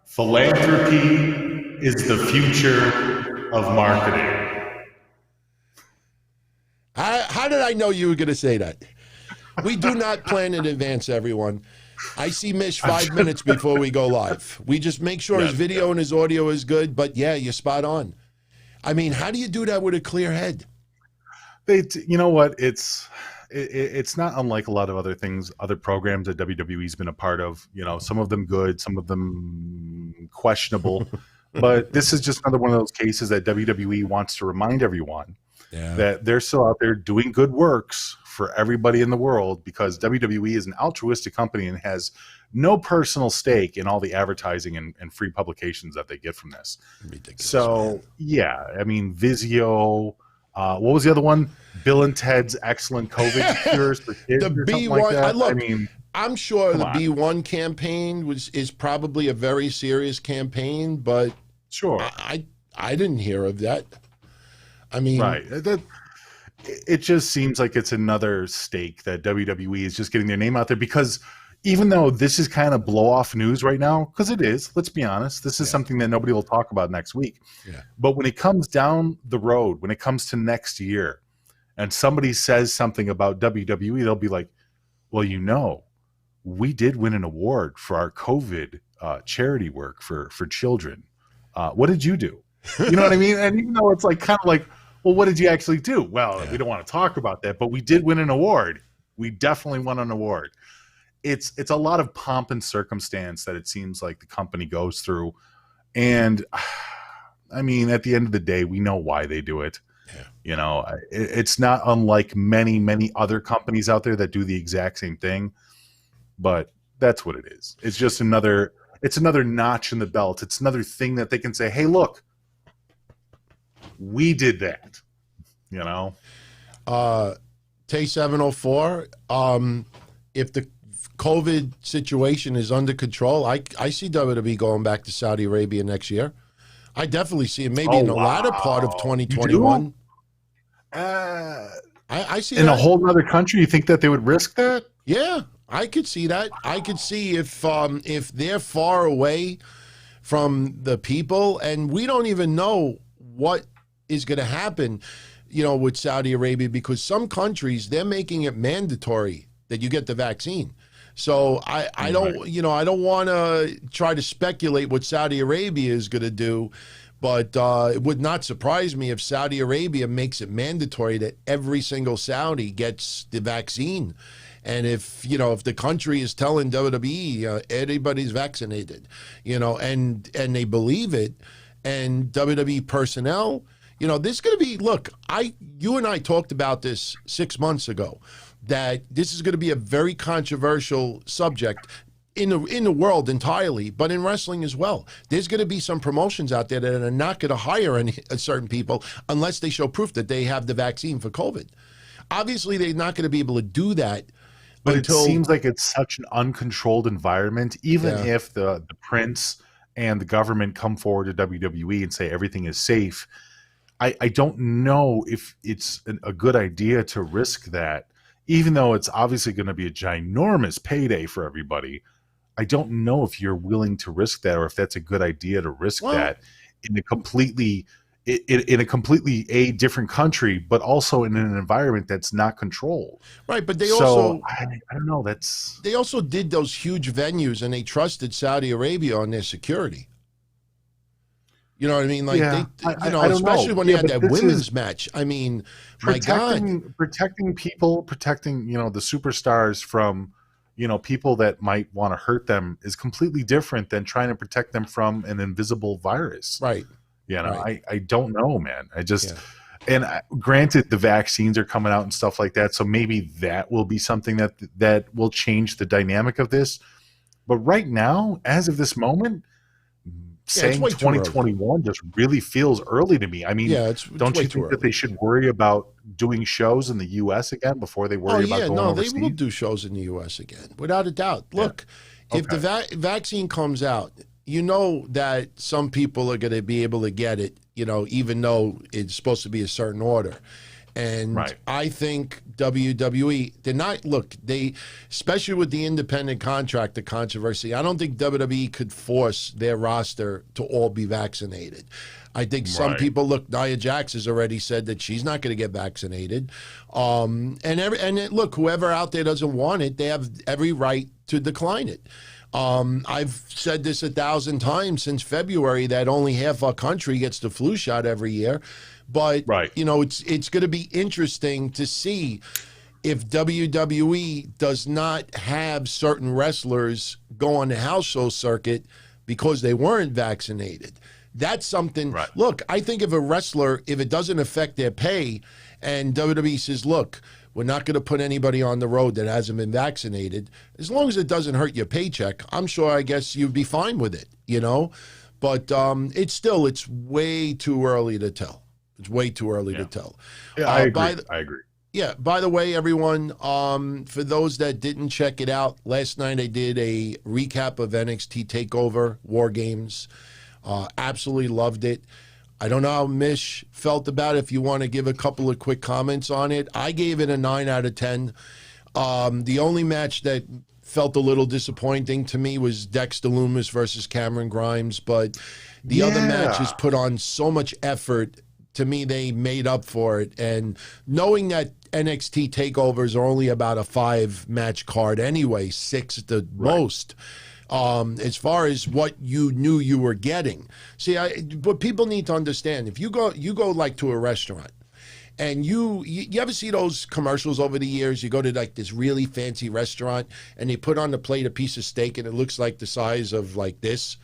philanthropy is the future of marketing. How did I know you were going to say that? We do not plan in advance, everyone. I see Mish 5 minutes before we go live. We just make sure his video and his audio is good, but yeah, you're spot on. I mean, how do you do that with a clear head? You know what? It's not unlike a lot of other things, other programs that WWE's been a part of. You know, some of them good, some of them questionable. But this is just another one of those cases that WWE wants to remind everyone that they're still out there doing good works for everybody in the world, because WWE is an altruistic company and has no personal stake in all the advertising and free publications that they get from this. Ridiculous, so, man. Yeah, I mean, Vizio. What was the other one? Bill and Ted's Excellent COVID Cures for Kids. The B1. Like that. Look, I mean, I'm sure the B1 campaign is probably a very serious campaign, but sure, I didn't hear of that. I mean, right. it just seems like it's another stake that WWE is just getting their name out there, because even though this is kind of blow off news right now, because it is, let's be honest, this is something that nobody will talk about next week. Yeah. But when it comes down the road, when it comes to next year, and somebody says something about WWE, they'll be like, well, you know, we did win an award for our COVID charity work for children. What did you do? You know what I mean? And even though it's like kind of like, well, what did you actually do? Well, we don't want to talk about that, but we did win an award. We definitely won an award. It's a lot of pomp and circumstance that it seems like the company goes through. And I mean, at the end of the day, we know why they do it. Yeah. You know, it's not unlike many, many other companies out there that do the exact same thing, but that's what it is. It's just another notch in the belt. It's another thing that they can say, hey, look, we did that, you know? Tay704, if the COVID situation is under control, I see WWE going back to Saudi Arabia next year. I definitely see it maybe in the latter part of 2021. I see in that. A whole other country. You think that they would risk that? Yeah, I could see that. I could see if they're far away from the people, and we don't even know what is going to happen, you know, with Saudi Arabia, because some countries, they're making it mandatory that you get the vaccine. So I don't, you know, I don't want to try to speculate what Saudi Arabia is going to do, but it would not surprise me if Saudi Arabia makes it mandatory that every single Saudi gets the vaccine. And if, you know, if the country is telling WWE everybody's vaccinated, you know, and they believe it, and WWE personnel, you know, this is going to be, look, you and I talked about this 6 months ago, that this is going to be a very controversial subject in the world entirely, but in wrestling as well. There's going to be some promotions out there that are not going to hire certain people unless they show proof that they have the vaccine for COVID. Obviously, they're not going to be able to do that. But it seems like it's such an uncontrolled environment, even if the prince and the government come forward to WWE and say everything is safe. I don't know if it's a good idea to risk that. Even though it's obviously going to be a ginormous payday for everybody, I don't know if you're willing to risk that, or if that's a good idea to risk that in a completely different country, but also in an environment that's not controlled. Right, but they also, I don't know. They also did those huge venues, and they trusted Saudi Arabia on their security. You know what I mean? Like, especially when they had that women's match. I mean, my God. Protecting people, protecting, you know, the superstars from, you know, people that might want to hurt them is completely different than trying to protect them from an invisible virus. Right. You know, I don't know, man. And granted, the vaccines are coming out and stuff like that, so maybe that will be something that will change the dynamic of this. But right now, as of this moment, saying 2021 just really feels early to me. I mean, don't you think that they should worry about doing shows in the U.S. again before they worry about going overseas? They will do shows in the U.S. again, without a doubt. Look, if the vaccine comes out, you know that some people are going to be able to get it, you know, even though it's supposed to be a certain order. And I think WWE, especially with the independent contractor controversy, I don't think WWE could force their roster to all be vaccinated. I think some people, Nia Jax has already said that she's not going to get vaccinated. Look, whoever out there doesn't want it, they have every right to decline it. I've said this 1,000 times since February that only half our country gets the flu shot every year. But, you know, it's going to be interesting to see if WWE does not have certain wrestlers go on the house show circuit because they weren't vaccinated. That's something. Look, I think if a wrestler, if it doesn't affect their pay and WWE says, look, we're not going to put anybody on the road that hasn't been vaccinated, as long as it doesn't hurt your paycheck, I'm sure, I guess you'd be fine with it, you know? But it's way too early to tell. It's way too early to tell. Yeah, I agree. Yeah, by the way, everyone, for those that didn't check it out, last night I did a recap of NXT TakeOver War Games. Absolutely loved it. I don't know how Mish felt about it. If you want to give a couple of quick comments on it, I gave it a 9 out of 10. The only match that felt a little disappointing to me was Dexter Lumis versus Cameron Grimes, but the other matches put on so much effort. To me, they made up for it. And knowing that NXT TakeOvers are only about a 5-match card anyway, 6 at the most, as far as what you knew you were getting. See, but people need to understand, if you go like to a restaurant, and you ever see those commercials over the years? You go to like this really fancy restaurant and they put on the plate a piece of steak and it looks like the size of like this.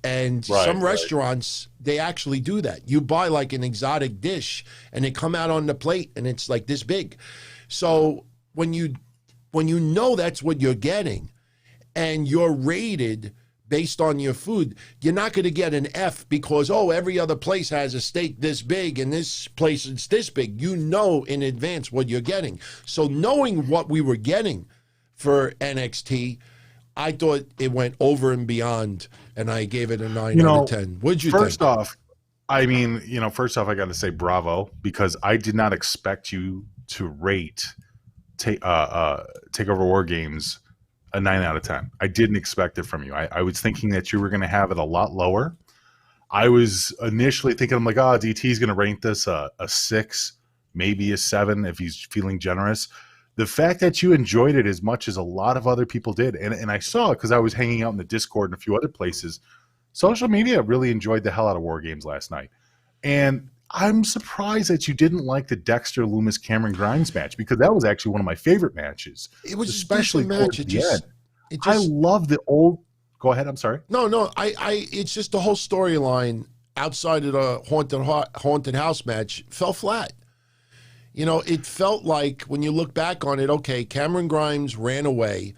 And some restaurants, they actually do that. You buy like an exotic dish and they come out on the plate and it's like this big. So when you know that's what you're getting and you're rated based on your food, you're not going to get an F because, oh, every other place has a steak this big and this place is this big. You know in advance what you're getting. So knowing what we were getting for NXT, I thought it went over and beyond, and I gave it a 9 out of 10. What'd you think? First off, I got to say bravo, because I did not expect you to rate TakeOver War Games a 9 out of 10. I didn't expect it from you. I was thinking that you were going to have it a lot lower. I was initially thinking, I'm like, oh, DT's going to rate this a 6, maybe a 7 if he's feeling generous. The fact that you enjoyed it as much as a lot of other people did, and I saw it because I was hanging out in the Discord and a few other places, social media really enjoyed the hell out of War Games last night. And I'm surprised that you didn't like the Dexter Lumis Cameron Grimes match, because that was actually one of my favorite matches. It was especially a match. I love the old. Go ahead. I'm sorry. No. It's just the whole storyline outside of the haunted house match fell flat. You know, it felt like when you look back on it, okay, Cameron Grimes ran away,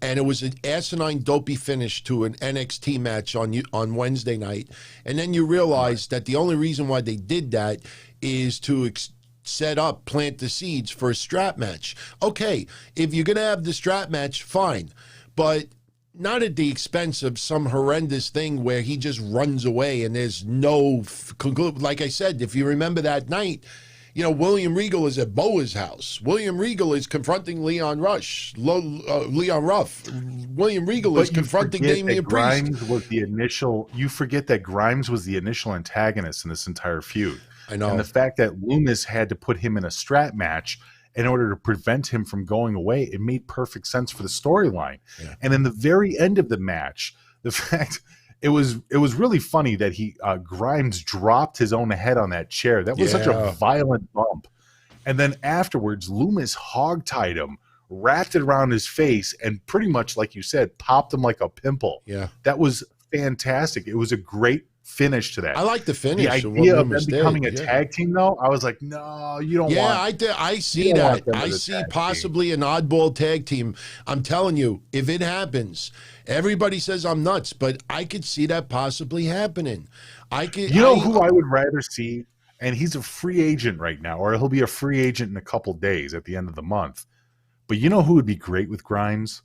and it was an asinine, dopey finish to an NXT match on Wednesday night. And then you realize that the only reason why they did that is to plant the seeds for a strap match. Okay, if you're going to have the strap match, fine. But not at the expense of some horrendous thing where he just runs away and there's no conclusion. Like I said, if you remember that night, you know, William Regal is at Boa's house. William Regal is confronting Leon Ruff. William Regal is confronting Damian Priest. Grimes was the initial. You forget that Grimes was the initial antagonist in this entire feud. I know. And the fact that Lumis had to put him in a strap match in order to prevent him from going away, it made perfect sense for the storyline. Yeah. And in the very end of the match, the fact. It was really funny that Grimes dropped his own head on that chair. That was such a violent bump. And then afterwards, Lumis hogtied him, wrapped it around his face, and pretty much, like you said, popped him like a pimple. Yeah. That was fantastic. It was a great finish to that. I like the finish. The idea of them becoming a tag team, though, I was like, no, you don't want. Yeah, I see that. I see possibly an oddball tag team. I'm telling you, if it happens, everybody says I'm nuts, but I could see that possibly happening. Who I would rather see, and he's a free agent right now, or he'll be a free agent in a couple days at the end of the month. But you know who would be great with Grimes?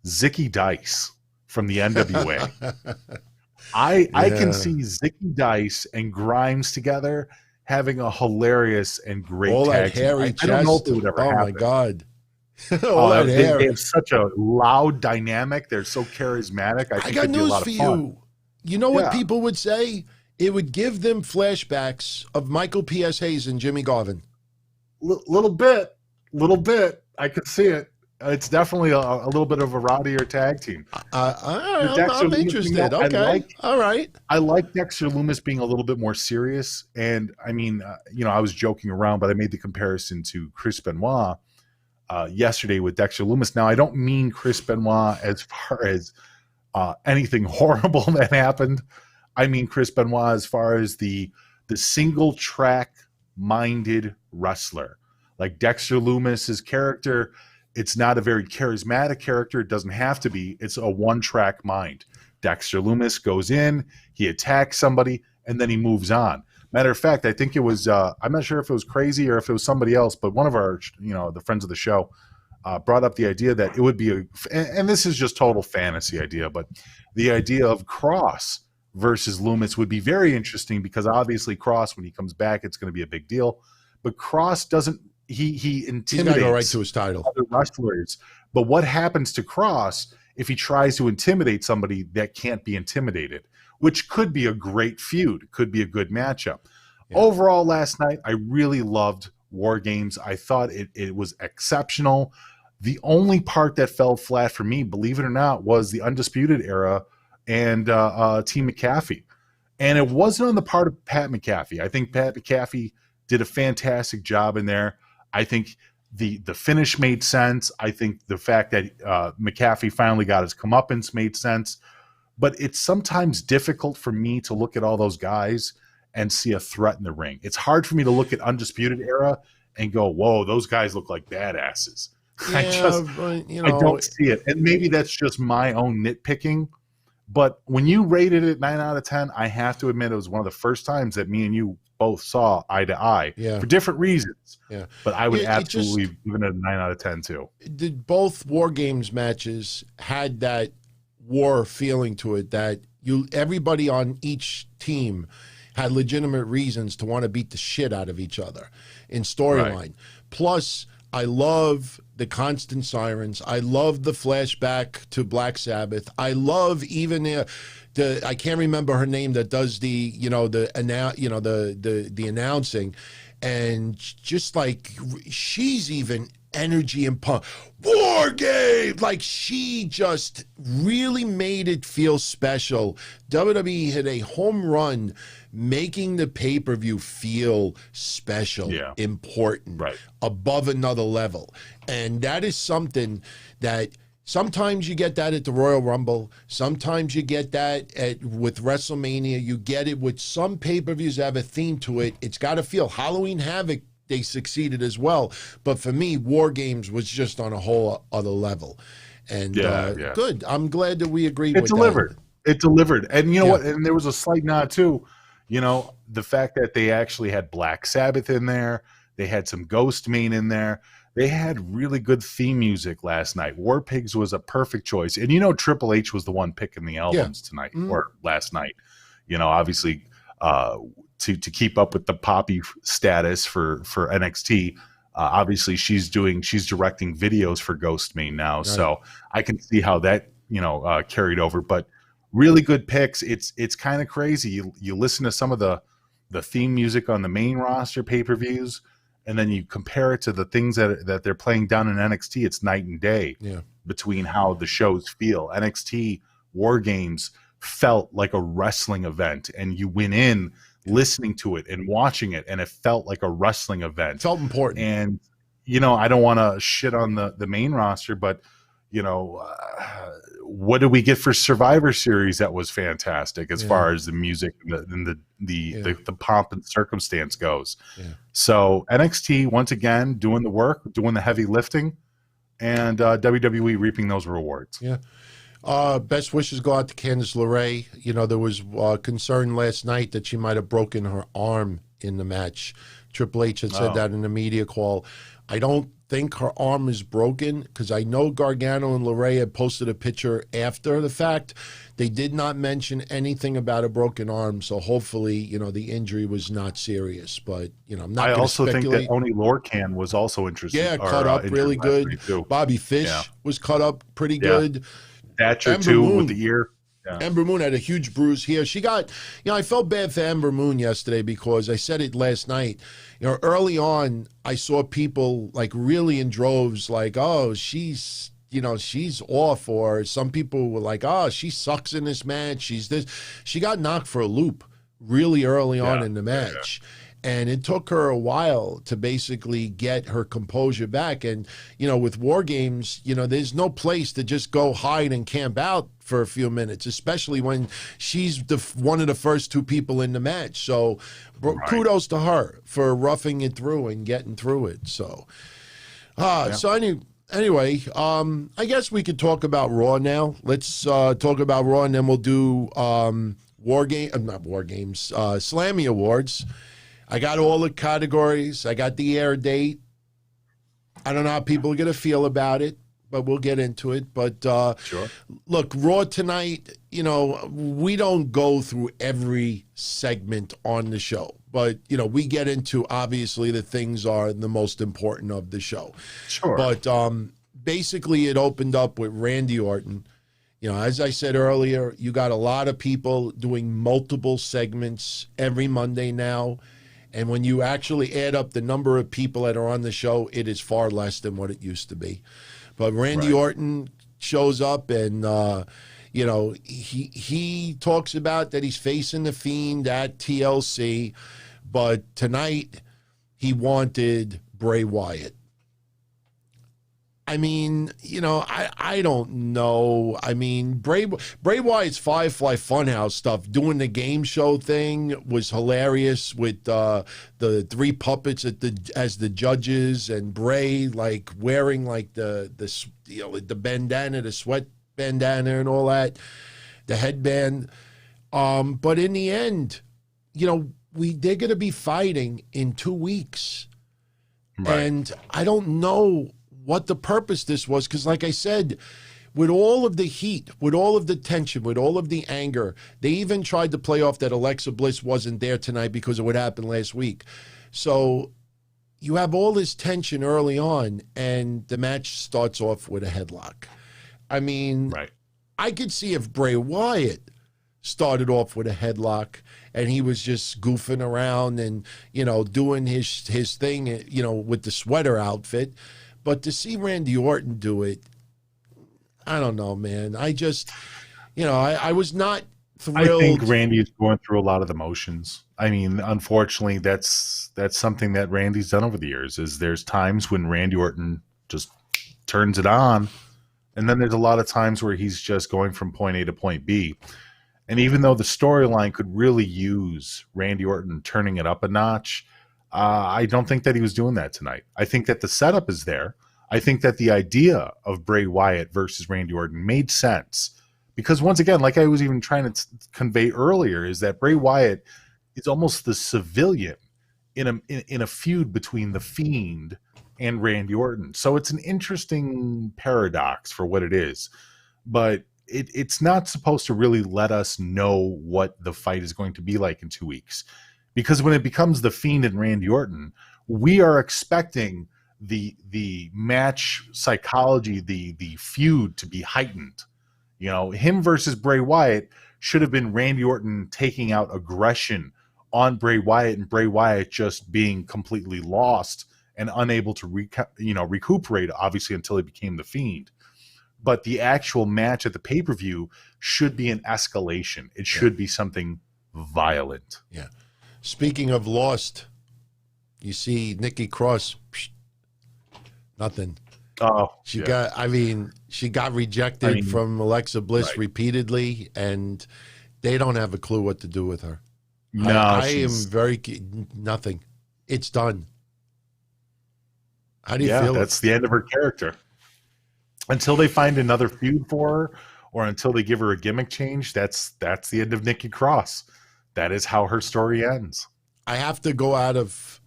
Zicky Dice from the NWA. I can see Zicky Dice and Grimes together having a hilarious and great tag team. I don't know if it would ever happen. Oh my God. They have such a loud dynamic. They're so charismatic. I think got it'd be a news lot for of fun. you. You know what people would say? It would give them flashbacks of Michael P.S. Hayes and Jimmy Garvin. Little bit. I could see it. It's definitely a little bit of a rowdier tag team. I'm interested. Okay. All right. I like Dexter Lumis being a little bit more serious. And I mean, I was joking around, but I made the comparison to Chris Benoit yesterday with Dexter Lumis. Now, I don't mean Chris Benoit as far as anything horrible that happened. I mean Chris Benoit as far as the single track minded wrestler. Like Dexter Lumis's character, it's not a very charismatic character. It doesn't have to be. It's a one-track mind. Dexter Lumis goes in, he attacks somebody, and then he moves on. Matter of fact, I think it was, I'm not sure if it was Crazy or if it was somebody else, but one of our, the friends of the show brought up the idea that it would be and this is just total fantasy idea, but the idea of Cross versus Loomis would be very interesting, because obviously Cross, when he comes back, it's going to be a big deal. But Cross doesn't, he intimidates He's got to go right to his title. Other wrestlers. But what happens to Cross if he tries to intimidate somebody that can't be intimidated, which could be a great feud, could be a good matchup. Yeah. Overall, last night, I really loved War Games. I thought it was exceptional. The only part that fell flat for me, believe it or not, was the Undisputed Era and Team McAfee. And it wasn't on the part of Pat McAfee. I think Pat McAfee did a fantastic job in there. I think the finish made sense. I think the fact that McAfee finally got his comeuppance made sense. But it's sometimes difficult for me to look at all those guys and see a threat in the ring. It's hard for me to look at Undisputed Era and go, whoa, those guys look like badasses. Yeah, I don't see it. And maybe that's just my own nitpicking. But when you rated it 9 out of 10, I have to admit it was one of the first times that me and you both saw eye to eye for different reasons. Yeah. But I would absolutely give it a 9 out of 10 too. Both War Games matches had that war feeling to it, that everybody on each team had legitimate reasons to want to beat the shit out of each other in storyline. Right. Plus, I love the constant sirens. I love the flashback to Black Sabbath. I love even I can't remember her name that does the announcing, and just like she's even energy and pump. War Game! Like, she just really made it feel special. WWE hit a home run making the pay-per-view feel special, important, above another level. And that is something that sometimes you get that at the Royal Rumble. Sometimes you get that with WrestleMania. You get it with some pay-per-views that have a theme to it. It's got to feel. Halloween Havoc, they succeeded as well. But for me, War Games was just on a whole other level. And good. I'm glad that we agreed with that. It delivered. And you know what? And there was a slight nod too. You know, the fact that they actually had Black Sabbath in there. They had some Ghost Main in there. They had really good theme music last night. War Pigs was a perfect choice. And you know, Triple H was the one picking the albums tonight or last night. You know, obviously to keep up with the poppy status for NXT. Obviously she's directing videos for Ghost Main now. Right. So I can see how that, carried over, but really good picks. It's kind of crazy. You listen to some of the theme music on the main roster pay-per-views, and then you compare it to the things that they're playing down in NXT. It's night and day between how the shows feel. NXT War Games felt like a wrestling event, and you went in listening to it and watching it, and it felt like a wrestling event. Felt important. And, I don't want to shit on the main roster, but, what did we get for Survivor Series that was fantastic as far as the music and the pomp and circumstance goes. Yeah. So NXT, once again, doing the work, doing the heavy lifting, and WWE reaping those rewards. Yeah. Best wishes go out to Candice LeRae. There was concern last night that she might have broken her arm in the match. Triple H had said that in the media call. I don't think her arm is broken, because I know Gargano and LeRae had posted a picture after the fact. They did not mention anything about a broken arm, so hopefully, the injury was not serious. But, I'm not going to speculate. I also think that Oni Lorcan was also interested. Yeah, cut up really good. Bobby Fish was cut up pretty good. Thatcher, too, with the ear. Yeah. Ember Moon had a huge bruise here. She got, I felt bad for Ember Moon yesterday, because I said it last night. Early on, I saw people like really in droves, like, oh, she's off. Or some people were like, oh, she sucks in this match. She's this. She got knocked for a loop really early on in the match. Yeah. And it took her a while to basically get her composure back. And, with War Games, there's no place to just go hide and camp out for a few minutes, especially when she's one of the first two people in the match. So kudos to her for roughing it through and getting through it. So, anyway, I guess we could talk about Raw now. Let's talk about Raw, and then we'll do Slammy Awards. I got all the categories. I got the air date. I don't know how people are going to feel about it, but we'll get into it. But Sure. look, Raw tonight, we don't go through every segment on the show, but, we get into, obviously, the things are the most important of the show. Sure. But basically, it opened up with Randy Orton. As I said earlier, you got a lot of people doing multiple segments every Monday now. And when you actually add up the number of people that are on the show, it is far less than what it used to be. But Randy Orton shows up and, he talks about that he's facing the Fiend at TLC. But tonight, he wanted Bray Wyatt. I mean, I don't know. I mean, Bray Wyatt's Firefly Funhouse stuff, doing the game show thing was hilarious with the three puppets as the judges and Bray like wearing like the bandana, the sweat bandana and all that, the headband. But in the end, they're going to be fighting in 2 weeks. Right. And I don't know what the purpose this was, because like I said, with all of the heat, with all of the tension, with all of the anger, they even tried to play off that Alexa Bliss wasn't there tonight because of what happened last week. So you have all this tension early on, and the match starts off with a headlock. I mean, I could see if Bray Wyatt started off with a headlock and he was just goofing around and, doing his thing, with the sweater outfit. But to see Randy Orton do it, I don't know, man. I just, I was not thrilled. I think Randy is going through a lot of the motions. I mean, unfortunately, that's something that Randy's done over the years. Is there's times when Randy Orton just turns it on, and then there's a lot of times where he's just going from point A to point B. And even though the storyline could really use Randy Orton turning it up a notch, I don't think that he was doing that tonight. I think that the setup is there. I think that the idea of Bray Wyatt versus Randy Orton made sense because, once again, like I was even trying to convey earlier, is that Bray Wyatt is almost the civilian in a feud between the Fiend and Randy Orton. So it's an interesting paradox for what it is, but it's not supposed to really let us know what the fight is going to be like in 2 weeks. Because when it becomes the Fiend and Randy Orton, we are expecting the match psychology, the feud to be heightened. Him versus Bray Wyatt should have been Randy Orton taking out aggression on Bray Wyatt and Bray Wyatt just being completely lost and unable to recuperate, obviously, until he became the Fiend. But the actual match at the pay-per-view should be an escalation. It should be something violent. Yeah. Speaking of lost, you see Nikki Cross, nothing. Oh, she got rejected from Alexa Bliss repeatedly, and they don't have a clue what to do with her. No, I am nothing. It's done. How do you feel? That's the end of her character. Until they find another feud for her, or until they give her a gimmick change, that's the end of Nikki Cross. That is how her story ends. I have to go out of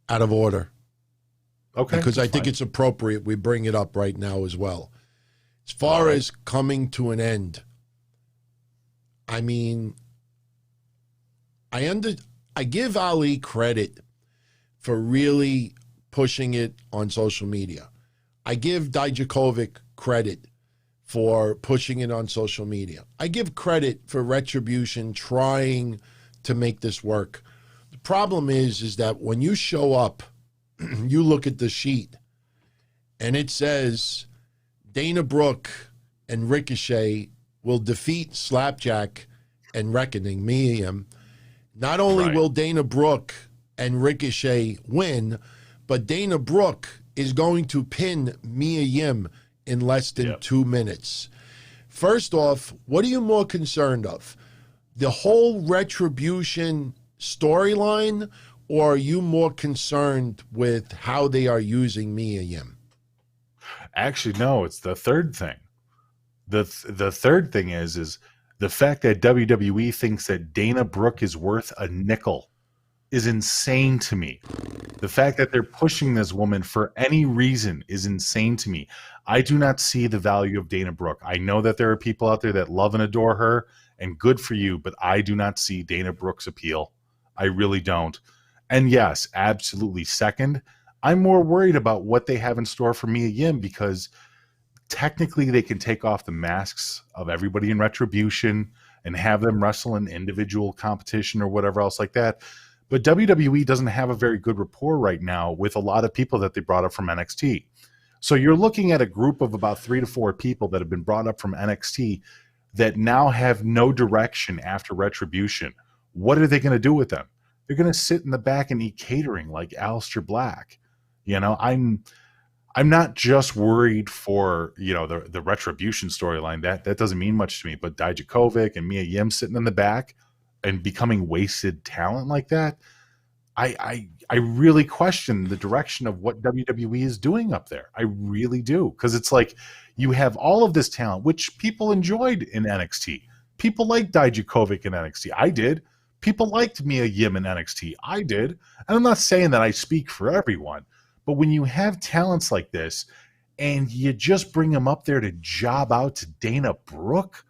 order. Okay. Because I think it's appropriate we bring it up right now as well. As far as coming to an end, I mean, I give Ali credit for really pushing it on social media. I give Dijakovic credit for pushing it on social media. I give credit for Retribution trying to make this work. The problem is that when you show up, you look at the sheet, and it says Dana Brooke and Ricochet will defeat Slapjack and Reckoning, Mia Yim. Not only will Dana Brooke and Ricochet win, but Dana Brooke is going to pin Mia Yim in less than 2 minutes. First off, what are you more concerned of? The whole Retribution storyline, or are you more concerned with how they are using Mia Yim? Actually, no, it's the third thing. The third thing is the fact that WWE thinks that Dana Brooke is worth a nickel is insane to me. The fact that they're pushing this woman for any reason is insane to me. I do not see the value of Dana Brooke. I know that there are people out there that love and adore her, and good for you, but I do not see Dana Brooke's appeal. I really don't. And yes, absolutely. Second, I'm more worried about what they have in store for Mia Yim, because technically they can take off the masks of everybody in Retribution and have them wrestle in individual competition or whatever else like that. But WWE doesn't have a very good rapport right now with a lot of people that they brought up from NXT. So you're looking at a group of about 3 to 4 people that have been brought up from NXT that now have no direction after Retribution. What are they going to do with them? They're going to sit in the back and eat catering like Aleister Black. You know, I'm not just worried for, you know, the Retribution storyline. That doesn't mean much to me. But Dijakovic and Mia Yim sitting in the back and becoming wasted talent like that, I really question the direction of what WWE is doing up there. I really do. Because it's like you have all of this talent, which people enjoyed in NXT. People liked Dijakovic in NXT. I did. People liked Mia Yim in NXT. I did. And I'm not saying that I speak for everyone. But when you have talents like this and you just bring them up there to job out to Dana Brooke,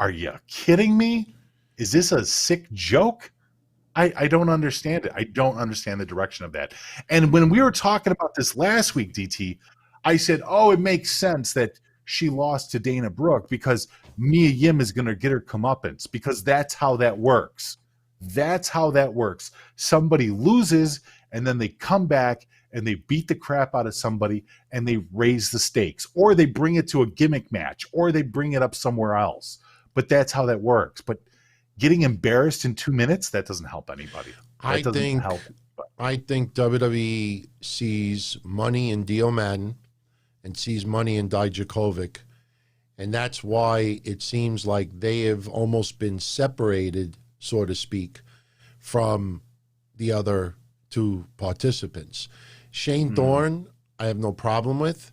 are you kidding me? Is this a sick joke? I don't understand it. I don't understand the direction of that. And when we were talking about this last week, DT, I said, oh, it makes sense that she lost to Dana Brooke because Mia Yim is going to get her comeuppance, because that's how that works. That's how that works. Somebody loses and then they come back and they beat the crap out of somebody and they raise the stakes, or they bring it to a gimmick match, or they bring it up somewhere else. But that's how that works. But getting embarrassed in 2 minutes, that doesn't help anybody. I think WWE sees money in Dio Madden and sees money in Dijakovic, and that's why it seems like they have almost been separated, so to speak, from the other 2 participants. Shane Thorne, I have no problem with,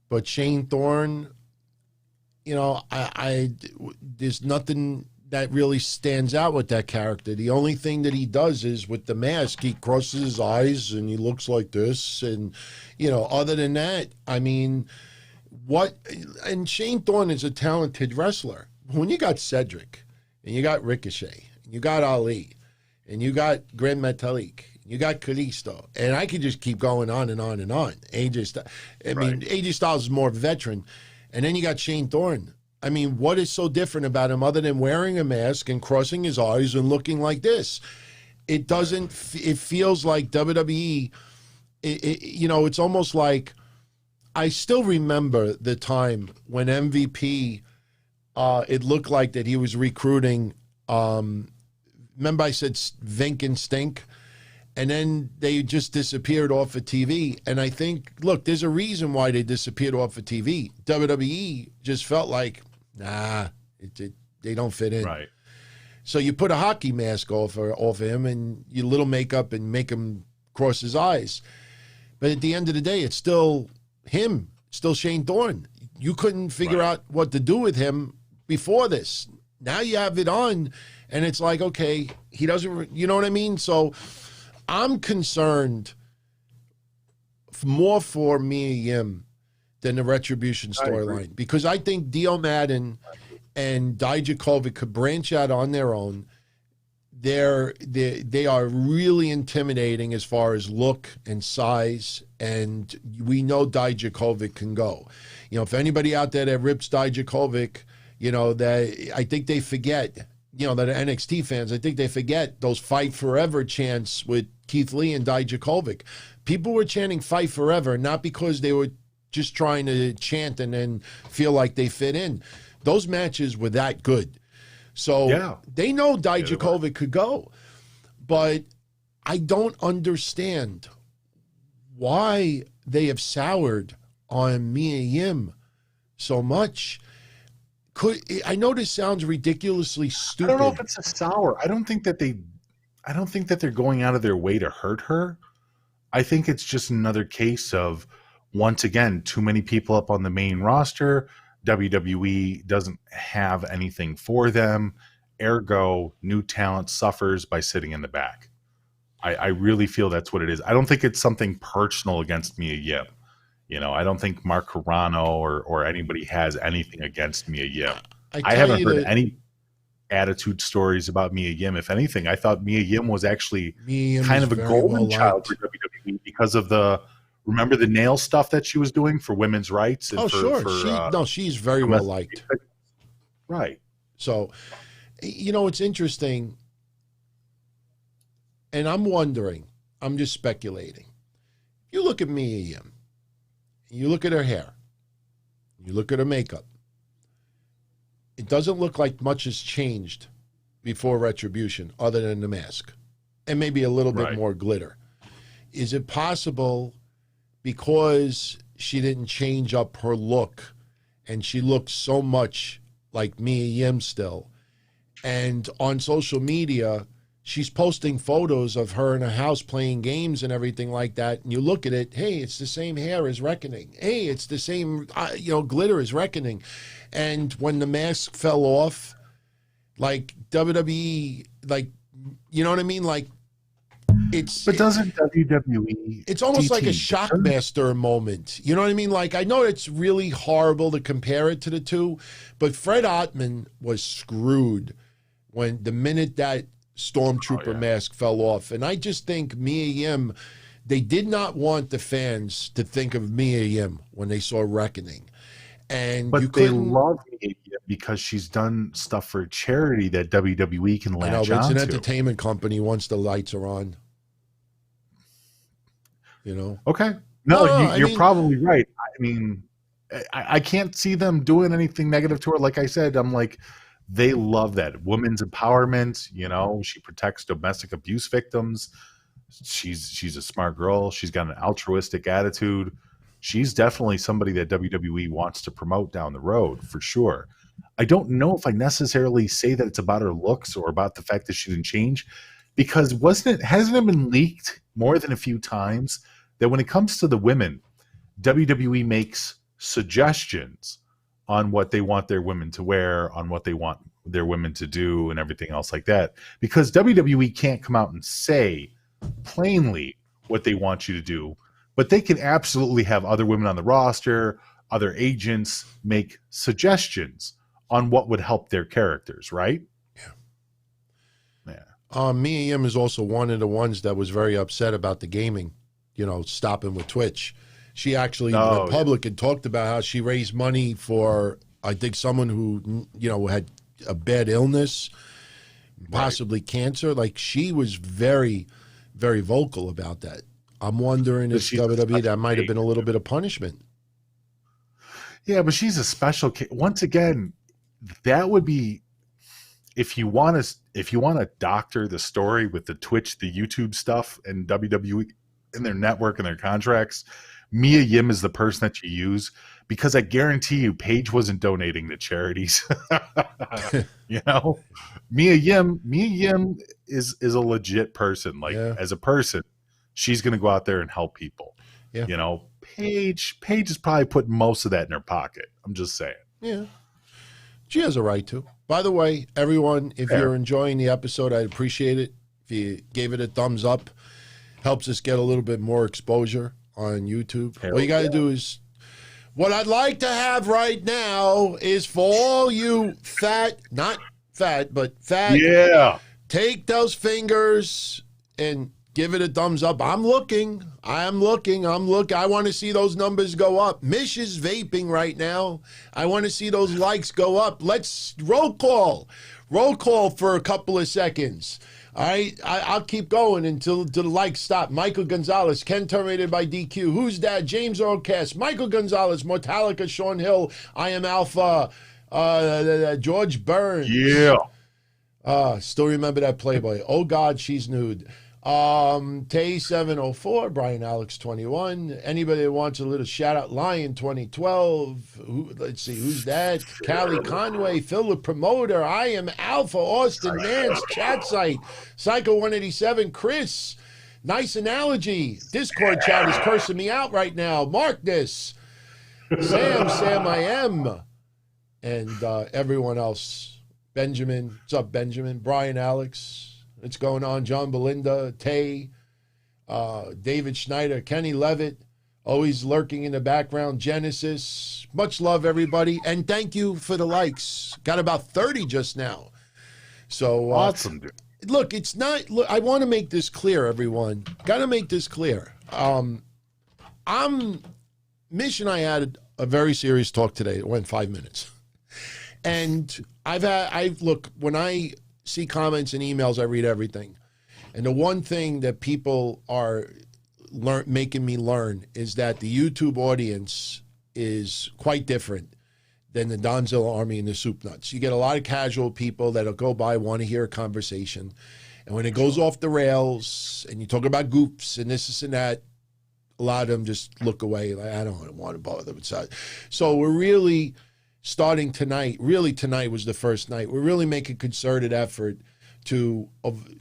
but Shane Thorne, you know, there's nothing that really stands out with that character. The only thing that he does is with the mask, he crosses his eyes and he looks like this. And, you know, other than that, I mean, and Shane Thorne is a talented wrestler. When you got Cedric and you got Ricochet, and you got Ali, and you got Grand Metalik, you got Kalisto, and I could just keep going on and on and on. AJ Styles is more veteran. And then you got Shane Thorne. I mean, what is so different about him other than wearing a mask and crossing his eyes and looking like this? It doesn't, it feels like WWE, you know, it's almost like, I still remember the time when MVP, it looked like that he was recruiting, remember I said Vink and Stink? And then they just disappeared off of TV. And I think, look, there's a reason why they disappeared off of TV. WWE just felt like, nah, they don't fit in. Right. So you put a hockey mask off of him and you little makeup and make him cross his eyes. But at the end of the day, it's still him, still Shane Thorne. You couldn't figure out what to do with him before this. Now you have it on, and it's like, okay, he doesn't, you know what I mean? So I'm concerned more for Mia Yim than the Retribution storyline, because I think Dio Madden and Dijakovic could branch out on their own. They are really intimidating as far as look and size, and we know Dijakovic can go. You know, if anybody out there that rips Dijakovic, you know, that I think they forget, you know, that are NXT fans, I think they forget those Fight Forever chants with Keith Lee and Dijakovic. People were chanting Fight Forever, not because they were just trying to chant and then feel like they fit in. Those matches were that good. So they know Dijakovic could go. But I don't understand why they have soured on Mia Yim so much. I know this sounds ridiculously stupid. I don't know if it's a sour. I don't think that they're going out of their way to hurt her. I think it's just another case of, once again, too many people up on the main roster. WWE doesn't have anything for them. Ergo, new talent suffers by sitting in the back. I really feel that's what it is. I don't think it's something personal against Mia Yim. You know, I don't think Mark Carano or anybody has anything against Mia Yim. I haven't heard any attitude stories about Mia Yim. If anything, I thought Mia Yim was actually kind of a golden child for WWE because of remember the nail stuff that she was doing for women's rights? And sure. She's very well liked. Right. So, you know, it's interesting. And I'm wondering, I'm just speculating. You look at Mia Yim, you look at her hair, you look at her makeup. It doesn't look like much has changed before Retribution other than the mask and maybe a little bit more glitter. Is it possible because she didn't change up her look and she looks so much like Mia Yim still, and on social media, she's posting photos of her in a house playing games and everything like that. And you look at it, hey, it's the same hair as Reckoning. Hey, it's the same, glitter as Reckoning. And when the mask fell off, like WWE, like, you know what I mean? Like, but doesn't WWE? It's almost like a Shockmaster moment. You know what I mean? Like, I know it's really horrible to compare it to the two, but Fred Ottman was screwed when the minute that Stormtrooper mask fell off. And I just think Mia Yim, they did not want the fans to think of Mia Yim when they saw Reckoning. But they love Mia Yim because she's done stuff for charity that WWE can latch onto. It's an entertainment company once the lights are on. You know? Okay. No, you're probably right. I mean, I can't see them doing anything negative to her. Like I said, I'm like, they love that. Women's empowerment, you know, she protects domestic abuse victims. She's a smart girl. She's got an altruistic attitude. She's definitely somebody that WWE wants to promote down the road for sure. I don't know if I necessarily say that it's about her looks or about the fact that she didn't change, because hasn't it been leaked more than a few times that when it comes to the women, WWE makes suggestions on what they want their women to wear, on what they want their women to do, and everything else like that. Because WWE can't come out and say plainly what they want you to do, but they can absolutely have other women on the roster, other agents make suggestions on what would help their characters, right? Yeah. Mia Yim is also one of the ones that was very upset about the gaming, stopping with Twitch. She actually went public and talked about how she raised money for, I think, someone who, had a bad illness, possibly cancer. Like, she was very, very vocal about that. I'm wondering if WWE, that might have been a little bit of punishment. Yeah, but she's a special case. Once again, that would be, if you want to doctor the story with the Twitch, the YouTube stuff, and WWE and their network and their contracts, Mia Yim is the person that you use, because I guarantee you Paige wasn't donating to charities. Mia Yim is a legit person. Like, as a person, she's going to go out there and help people. Yeah. Paige is probably putting most of that in her pocket. I'm just saying. Yeah. She has a right to. By the way, everyone, if you're enjoying the episode, I'd appreciate it if you gave it a thumbs up. Helps us get a little bit more exposure on YouTube. All you got to do is, what I'd like to have right now is for all you not fat, but fat. Yeah. Take those fingers and give it a thumbs up. I'm looking. I want to see those numbers go up. Mish is vaping right now. I want to see those likes go up. Let's roll call. Roll call for a couple of seconds. All right, I'll keep going until the likes stop. Michael Gonzalez, Ken terminated by DQ. Who's that? James Orcast, Michael Gonzalez, Mortalica, Sean Hill, I Am Alpha, George Burns. Yeah. Still remember that Playboy. Oh God, she's nude. Tay 704, Brian Alex 21. Anybody that wants a little shout out, Lion 2012. Let's see, who's that? Callie Conway, Phil the Promoter, I Am Alpha, Austin Nance, Chat Site, Psycho 187, Chris. Nice analogy. Discord chat is cursing me out right now. Mark this. Sam I am. And everyone else. Benjamin, what's up, Benjamin? Brian Alex. What's going on? John Belinda, Tay, David Schneider, Kenny Levitt, always lurking in the background. Genesis, much love, everybody. And thank you for the likes. Got about 30 just now. So awesome, dude. Look, it's not, look, I want to make this clear, everyone. Got to make this clear. Mish and I had a very serious talk today. It went 5 minutes. And look, when I see comments and emails, I read everything. And the one thing that people are making me learn is that the YouTube audience is quite different than the Donzilla Army and the Soup Nuts. You get a lot of casual people that'll go by, want to hear a conversation. And when it goes off the rails and you talk about goofs and this and that, a lot of them just look away. Like, I don't want to bother with that. So we're really starting tonight. Really, tonight was the first night. We're really making a concerted effort to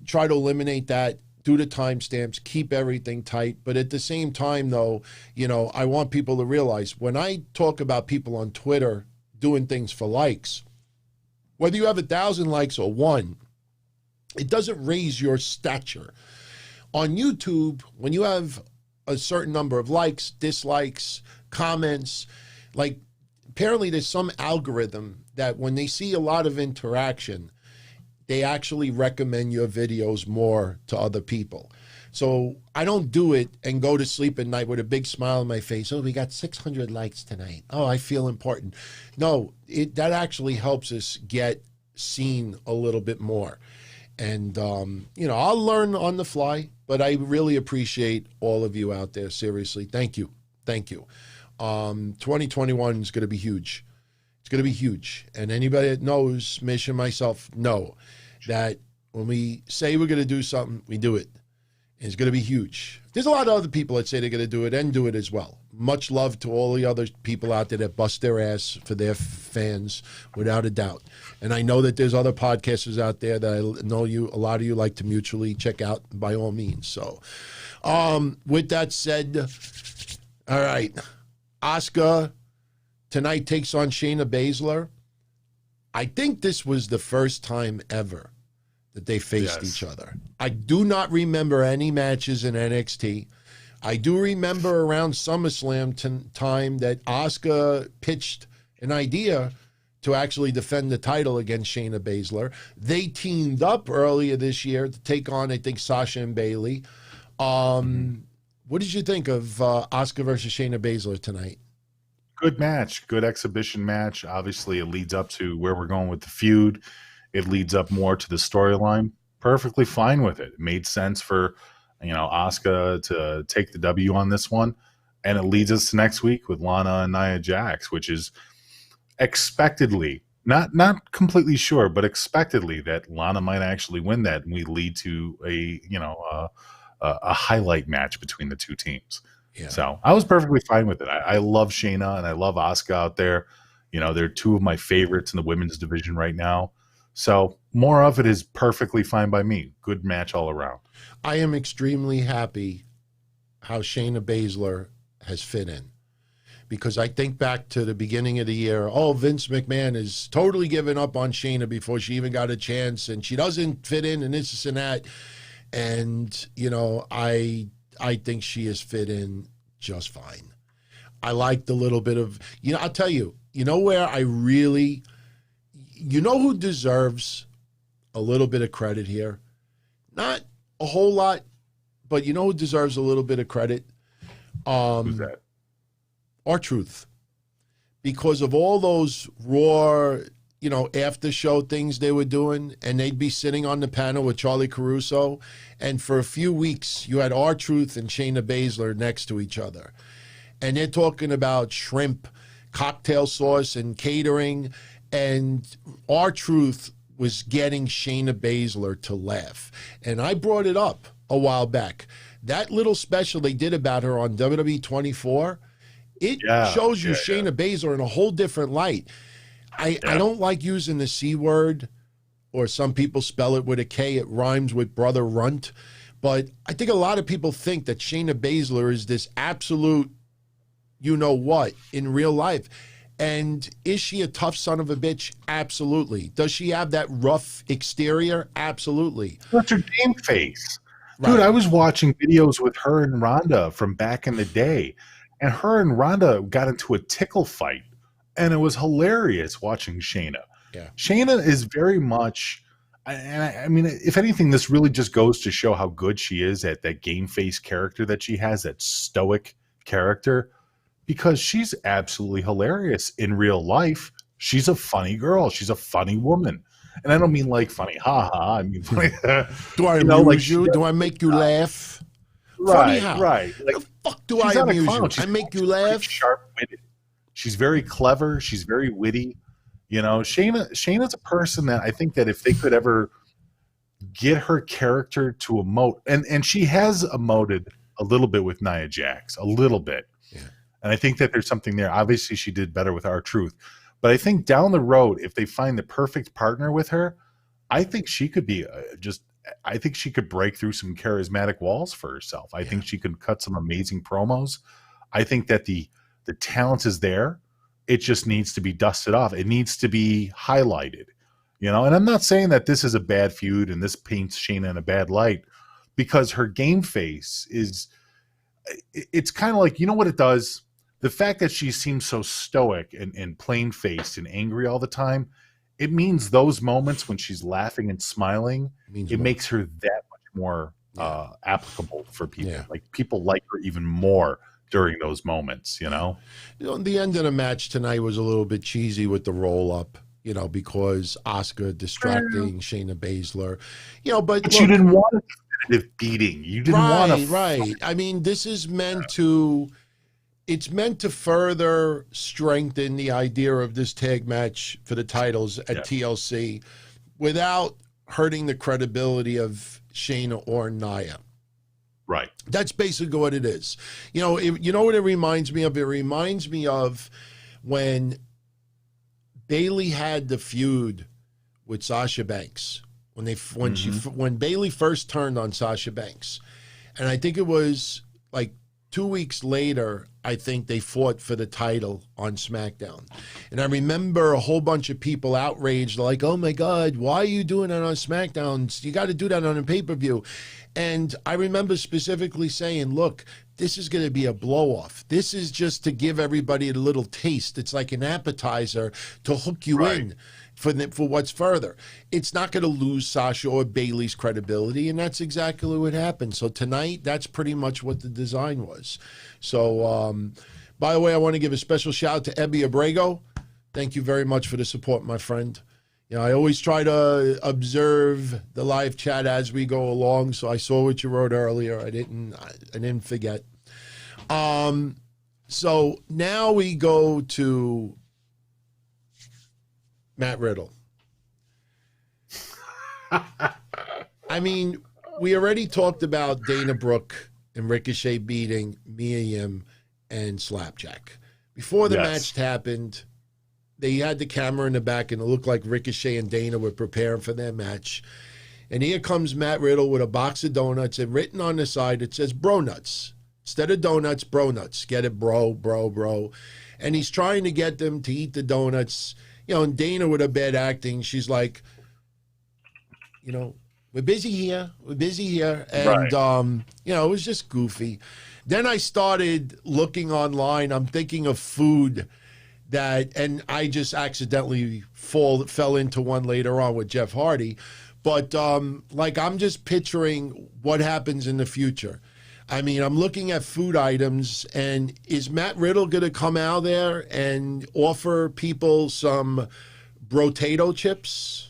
try to eliminate that, do the timestamps, keep everything tight. But at the same time, though, you know, I want people to realize when I talk about people on Twitter doing things for likes, whether you have 1,000 likes or 1, it doesn't raise your stature. On YouTube, when you have a certain number of likes, dislikes, comments, like apparently there's some algorithm that when they see a lot of interaction, they actually recommend your videos more to other people. So I don't do it and go to sleep at night with a big smile on my face. Oh, we got 600 likes tonight. Oh, I feel important. No, that actually helps us get seen a little bit more. And, you know, I'll learn on the fly, but I really appreciate all of you out there. Seriously. Thank you. Thank you. 2021 is going to be huge. It's going to be huge. And anybody that knows Mish and myself know that when we say we're going to do something, we do it. And it's going to be huge. There's a lot of other people that say they're going to do it and do it as well. Much love to all the other people out there that bust their ass for their fans, without a doubt. And I know that there's other podcasters out there that I know a lot of you like to mutually check out by all means. So with that said, all right, Asuka tonight takes on Shayna Baszler. I think this was the first time ever that they faced each other. I do not remember any matches in NXT. I do remember around SummerSlam time that Asuka pitched an idea to actually defend the title against Shayna Baszler. They teamed up earlier this year to take on, I think, Sasha and Bayley. What did you think of Asuka versus Shayna Baszler tonight? Good match, good exhibition match. Obviously, it leads up to where we're going with the feud. It leads up more to the storyline. Perfectly fine with it. It made sense for, you know, Asuka to take the W on this one. And it leads us to next week with Lana and Nia Jax, which is expectedly, not completely sure, but expectedly that Lana might actually win that, and we lead to a highlight match between the two teams. Yeah. So I was perfectly fine with it. I love Shayna and I love Asuka out there. You know, they're two of my favorites in the women's division right now. So more of it is perfectly fine by me. Good match all around. I am extremely happy how Shayna Baszler has fit in, because I think back to the beginning of the year, Vince McMahon is totally given up on Shayna before she even got a chance, and she doesn't fit in and this and that. And, you know, I think she has fit in just fine. I like the little bit of, you know, I'll tell you, you know where I really, you know who deserves a little bit of credit here? Not a whole lot, but you know who deserves a little bit of credit? Who's that? R-Truth. Because of all those Raw, you know, after show things they were doing, and they'd be sitting on the panel with Charlie Caruso, and for a few weeks you had R-Truth and Shayna Baszler next to each other. And they're talking about shrimp, cocktail sauce, and catering, and R-Truth was getting Shayna Baszler to laugh. And I brought it up a while back. That little special they did about her on WWE 24, it shows you Shayna Baszler in a whole different light. I don't like using the C word, or some people spell it with a K. It rhymes with brother runt. But I think a lot of people think that Shayna Baszler is this absolute you-know-what in real life. And is she a tough son of a bitch? Absolutely. Does she have that rough exterior? Absolutely. That's her game face. Right. Dude, I was watching videos with her and Rhonda from back in the day, and her and Rhonda got into a tickle fight, and it was hilarious watching Shayna. Yeah. Shayna is very much, and I mean, if anything, this really just goes to show how good she is at that game face character that she has, that stoic character, because she's absolutely hilarious in real life. She's a funny girl. She's a funny woman. And I don't mean like funny, haha. I mean, funny, do I amuse you? Do I make you laugh? Funny how? Right. Like, the fuck do I amuse you? I make you laugh? Sharp-witted. She's very clever. She's very witty. You know, Shayna's a person that I think that if they could ever get her character to emote, and she has emoted a little bit with Nia Jax, a little bit. Yeah. And I think that there's something there. Obviously, she did better with R-Truth. But I think down the road, if they find the perfect partner with her, I think she could be I think she could break through some charismatic walls for herself. I think she could cut some amazing promos. I think that the talent is there. It just needs to be dusted off. It needs to be highlighted, you know? And I'm not saying that this is a bad feud and this paints Shayna in a bad light, because her game face it's kind of like, you know what it does? The fact that she seems so stoic and plain-faced and angry all the time, it means those moments when she's laughing and smiling, it makes her that much more applicable for people. Yeah. Like, people like her even more during those moments, you know? You know, the end of the match tonight was a little bit cheesy with the roll-up, you know, because Asuka distracting Shayna Baszler. You know, but look, you didn't want a definitive beating. You didn't want to... Right. I mean, this is meant to... It's meant to further strengthen the idea of this tag match for the titles at TLC without hurting the credibility of Shayna or Nia. Right. That's basically what it is. You know, you know what it reminds me of? It reminds me of when Bayley had the feud with Sasha Banks when Bayley first turned on Sasha Banks, and I think it was like 2 weeks later, I think they fought for the title on SmackDown. And I remember a whole bunch of people outraged, like, oh my God, why are you doing that on SmackDown? You got to do that on a pay-per-view. And I remember specifically saying, look, this is going to be a blow-off. This is just to give everybody a little taste. It's like an appetizer to hook you in for what's further. It's not going to lose Sasha or Bayley's credibility, and that's exactly what happened. So tonight, that's pretty much what the design was. So, by the way, I want to give a special shout out to Ebby Abrego. Thank you very much for the support, my friend. You know, I always try to observe the live chat as we go along, so I saw what you wrote earlier. I didn't forget. So now we go to Matt Riddle. I mean, we already talked about Dana Brooke and Ricochet beating Mia Yim and Slapjack. Before the match happened, they had the camera in the back, and it looked like Ricochet and Dana were preparing for their match. And here comes Matt Riddle with a box of donuts, and written on the side, it says bro nuts. Instead of donuts, bro nuts. Get it, bro, bro, bro. And he's trying to get them to eat the donuts. You know, and Dana, with her bad acting, she's like, you know, we're busy here. We're busy here. And, you know, it was just goofy. Then I started looking online. I'm thinking of food and I just accidentally fell into one later on with Jeff Hardy. But, like, I'm just picturing what happens in the future. I mean, I'm looking at food items, and is Matt Riddle going to come out there and offer people some brotato chips?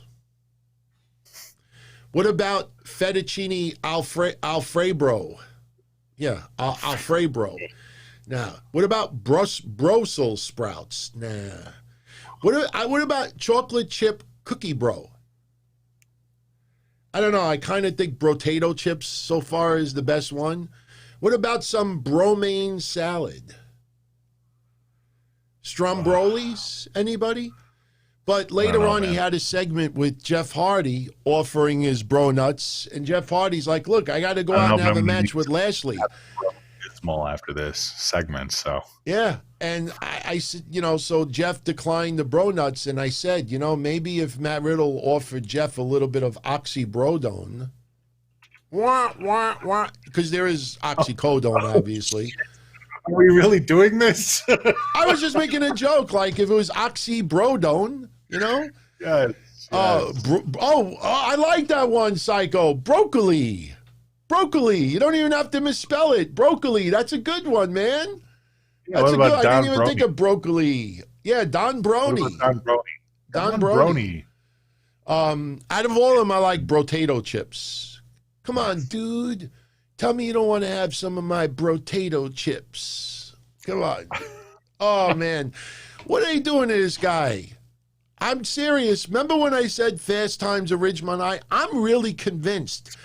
What about fettuccine Alfredo? Yeah, Alfredo. Nah. What about Brussels sprouts? Nah. What about chocolate chip cookie bro? I don't know. I kind of think brotato chips so far is the best one. What about some bromaine salad? Strombrolis? Anybody? But later on, he had a segment with Jeff Hardy offering his bro nuts, and Jeff Hardy's like, look, I got to go out and have a match with Lashley. Small after this segment, so. Yeah, and I said, so Jeff declined the bro nuts, and I said, maybe if Matt Riddle offered Jeff a little bit of oxybrodone, because there is oxycodone, obviously. Are we really doing this? I was just making a joke, like if it was oxybrodone, Yes. I like that one, Psycho. Broccoli. You don't even have to misspell it. Broccoli. That's a good one, man. Yeah, That's what about I didn't even Don think of broccoli. Yeah, Don Brony. Don Brony. Out of all of them, I like brotato chips. Come on, dude. Tell me you don't want to have some of my brotato chips. Come on. Oh, man. What are they doing to this guy? I'm serious. Remember when I said Fast Times at Ridgemont? I'm really convinced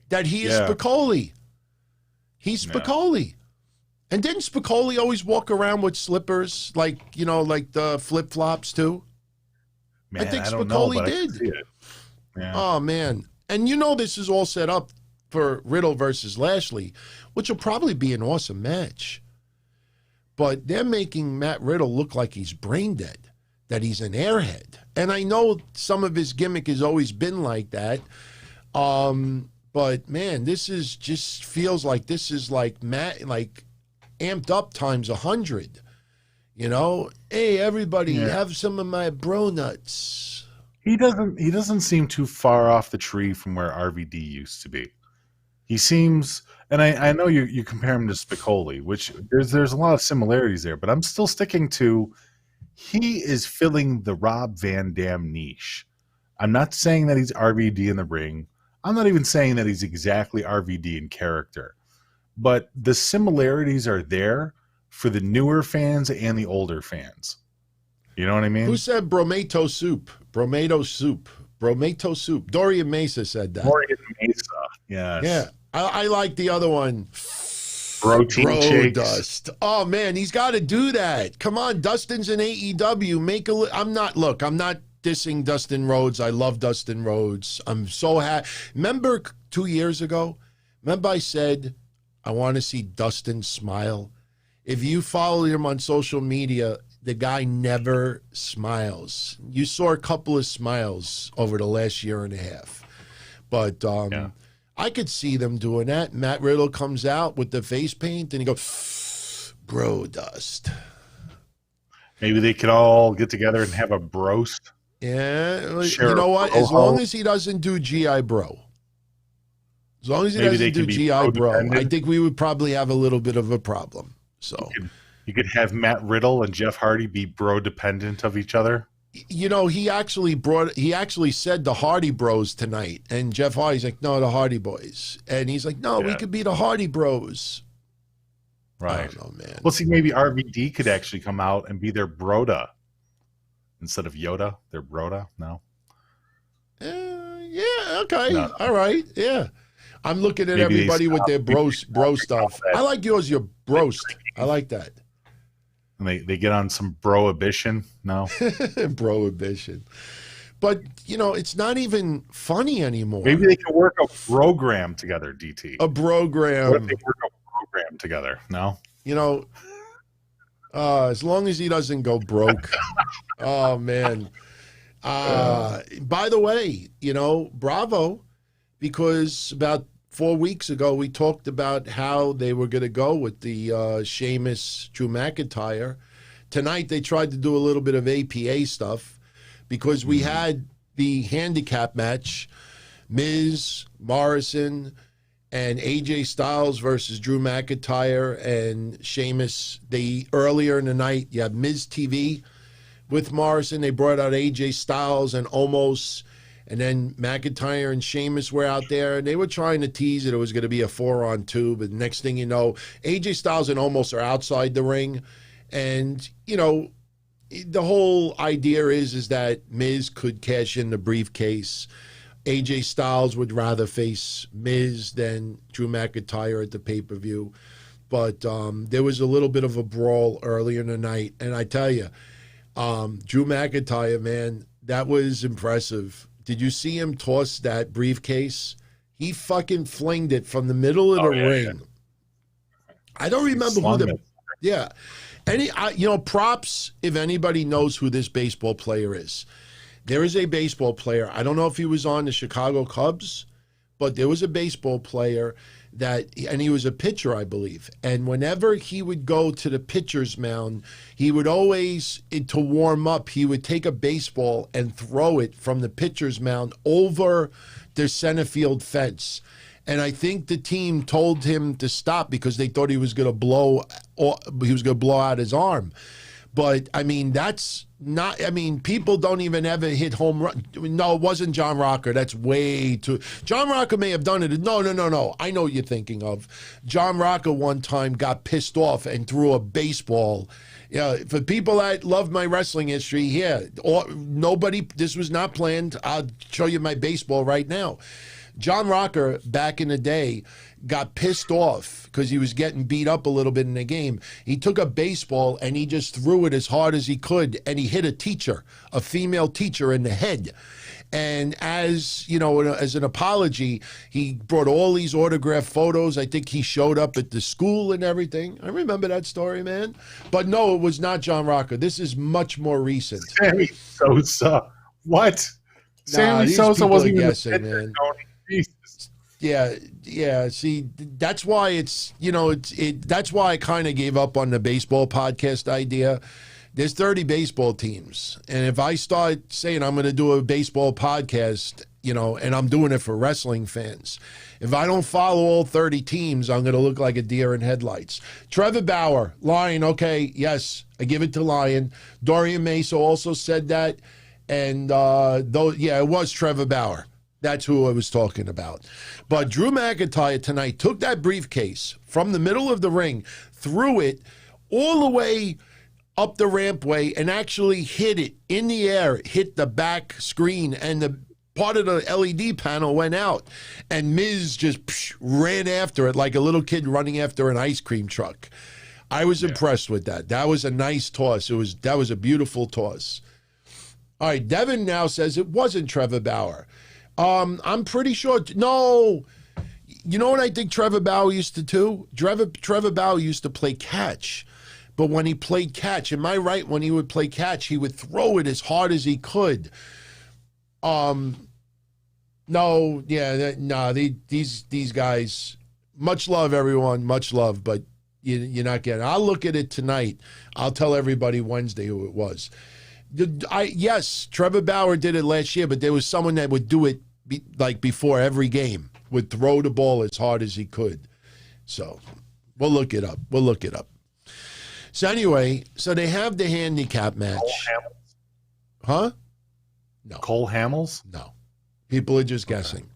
that he is Spicoli. He's Spicoli. And didn't Spicoli always walk around with slippers, like the flip-flops too? Man, I think don't Spicoli know, did. Yeah. Oh, man. And this is all set up for Riddle versus Lashley, which will probably be an awesome match. But they're making Matt Riddle look like he's brain dead, that he's an airhead. And I know some of his gimmick has always been like that. But, man, this is just feels like this is like Matt, like amped up times 100. Hey, everybody, have some of my bro nuts. He doesn't seem too far off the tree from where RVD used to be. He seems, and I know you compare him to Spicoli, which there's a lot of similarities there, but I'm still sticking to he is filling the Rob Van Dam niche. I'm not saying that he's RVD in the ring. I'm not even saying that he's exactly RVD in character. But the similarities are there for the newer fans and the older fans. You know what I mean? Who said bromato soup? Bromato soup. Dorian Mesa said that. Dorian Mesa, yes. Yeah. I like the other one. Bro Dust. Oh, man, he's got to do that. Come on, Dustin's in AEW. I'm not dissing Dustin Rhodes. I love Dustin Rhodes. I'm so happy. Remember 2 years ago? I said, I want to see Dustin smile. If you follow him on social media, the guy never smiles. You saw a couple of smiles over the last year and a half. But I could see them doing that. Matt Riddle comes out with the face paint and he goes, bro dust. Maybe they could all get together and have a broast. Yeah. You know what? As long as he doesn't do G.I. Bro. As long as he doesn't do G.I. Bro, I think we would probably have a little bit of a problem. So you could have Matt Riddle and Jeff Hardy be bro dependent of each other. He actually said the Hardy Bros tonight, and Jeff Hardy's like, no, the Hardy Boys, and he's like, no, we could be the Hardy Bros. Right. I don't know, man. Well, see, maybe RVD could actually come out and be their broda instead of Yoda. Their broda. No. Yeah. Okay. No. All right. Yeah. I'm looking at everybody with their bro stuff. I like yours, your broast. I like that. And they get on some prohibition. No. Prohibition. But, it's not even funny anymore. Maybe they can work a program together, DT. A program. What if they work a program together? No. As long as he doesn't go broke. Oh, man. By the way, bravo, because about 4 weeks ago, we talked about how they were going to go with the Sheamus Drew McIntyre. Tonight, they tried to do a little bit of APA stuff because we had the handicap match, Miz, Morrison, and AJ Styles versus Drew McIntyre and Sheamus. Earlier in the night, you have Miz TV with Morrison. They brought out AJ Styles and Omos. And then McIntyre and Sheamus were out there, and they were trying to tease it was going to be a 4-on-2. But next thing you know, AJ Styles and Omos are outside the ring. And, the whole idea is that Miz could cash in the briefcase. AJ Styles would rather face Miz than Drew McIntyre at the pay-per-view. But there was a little bit of a brawl earlier in the night. And I tell you, Drew McIntyre, man, that was impressive. Did you see him toss that briefcase? He fucking flinged it from the middle of the ring. Yeah. I don't remember who the... Yeah. Props if anybody knows who this baseball player is. There is a baseball player. I don't know if he was on the Chicago Cubs, but there was a baseball player and he was a pitcher, I believe. And whenever he would go to the pitcher's mound, he would always, to warm up, he would take a baseball and throw it from the pitcher's mound over the center field fence. And I think the team told him to stop because they thought he was going to blow out his arm. But, I mean, people don't even ever hit home run. No, it wasn't John Rocker. That's way too. John Rocker may have done it. No. I know what you're thinking of. John Rocker one time got pissed off and threw a baseball. Yeah, for people that love my wrestling history, this was not planned. I'll show you my baseball right now. John Rocker, back in the day, got pissed off because he was getting beat up a little bit in the game. He took a baseball and he just threw it as hard as he could, and he hit a female teacher in the head. And as an apology, he brought all these autographed photos. I think he showed up at the school and everything. I remember that story, man. But no, it was not John Rocker. This is much more recent. Sammy Sosa. What? Sammy Sosa wasn't even guessing, man. Jesus. Yeah. See, that's why that's why I kind of gave up on the baseball podcast idea. There's 30 baseball teams, and if I start saying I'm going to do a baseball podcast, and I'm doing it for wrestling fans, if I don't follow all 30 teams, I'm going to look like a deer in headlights. Trevor Bauer, Lion, okay, yes, I give it to Lion. Dorian Mesa also said that, and it was Trevor Bauer. That's who I was talking about. But Drew McIntyre tonight took that briefcase from the middle of the ring, threw it all the way up the rampway, and actually hit it in the air, hit the back screen, and the part of the LED panel went out. And Miz just ran after it like a little kid running after an ice cream truck. I was impressed with that. That was a nice toss. That was a beautiful toss. All right, Devin now says it wasn't Trevor Bauer. I'm pretty sure. No, you know what I think Trevor Bauer used to do? Trevor Bauer used to play catch. But when he played catch, am I right? When he would play catch, he would throw it as hard as he could. These guys, much love, everyone, much love, but you're not getting it. I'll look at it tonight. I'll tell everybody Wednesday who it was. Yes, Trevor Bauer did it last year, but there was someone that would do it before every game, would throw the ball as hard as he could. So we'll look it up. So anyway, they have the handicap match. Cole Hamels? Huh? No. Cole Hamels? No. People are just guessing.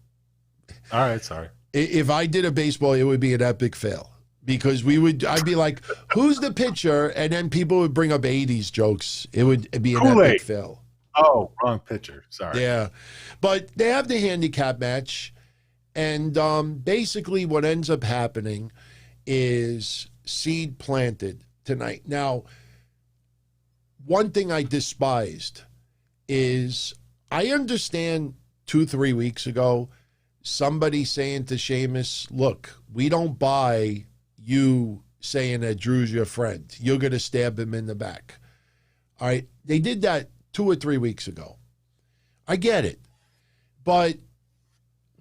All right, sorry. If I did a baseball, it would be an epic fail. Because I'd be like, who's the pitcher? And then people would bring up 80s jokes. It would be an epic fail. Oh, wrong pitcher. Sorry. Yeah. But they have the handicap match. And basically what ends up happening is seed planted tonight. Now, one thing I despised is I understand 2-3 weeks ago, somebody saying to Sheamus, look, we don't buy you saying that Drew's your friend. You're going to stab him in the back. All right. They did that 2 or 3 weeks ago. I get it. But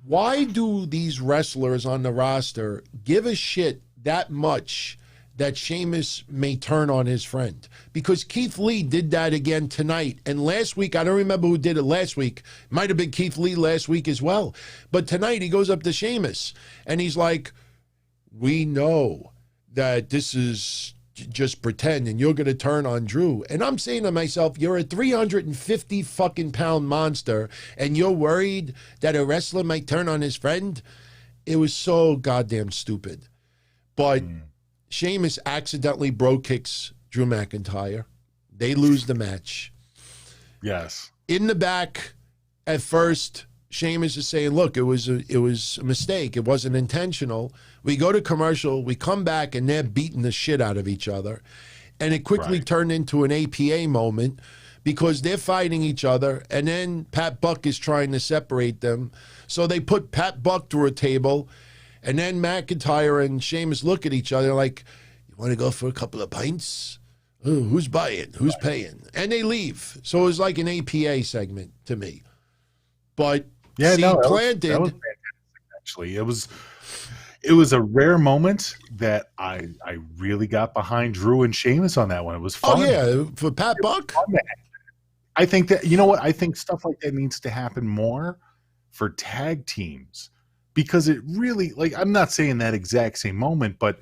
why do these wrestlers on the roster give a shit that much that Sheamus may turn on his friend? Because Keith Lee did that again tonight. And last week, I don't remember who did it last week. Might have been Keith Lee last week as well. But tonight he goes up to Sheamus and he's like, we know that this is just pretend and you're going to turn on Drew. And I'm saying to myself, you're a 350 fucking pound monster and you're worried that a wrestler might turn on his friend? It was so goddamn stupid. But Sheamus accidentally bro kicks Drew McIntyre. They lose the match. Yes. In the back, at first, Sheamus is saying, look, it was a mistake. It wasn't intentional. We go to commercial, we come back, and they're beating the shit out of each other. And it quickly turned into an APA moment because they're fighting each other, and then Pat Buck is trying to separate them. So they put Pat Buck through a table, and then McIntyre and Sheamus look at each other like, you want to go for a couple of pints? Who's buying? Who's paying? And they leave. So it was like an APA segment to me. But Yeah, seed no, planted. that was fantastic, actually. It was a rare moment that I really got behind Roux and Sheamus on that one. It was fun. Oh, yeah, for Pat Buck? I think that, you know what? I think stuff like that needs to happen more for tag teams, because it really, like, I'm not saying that exact same moment, but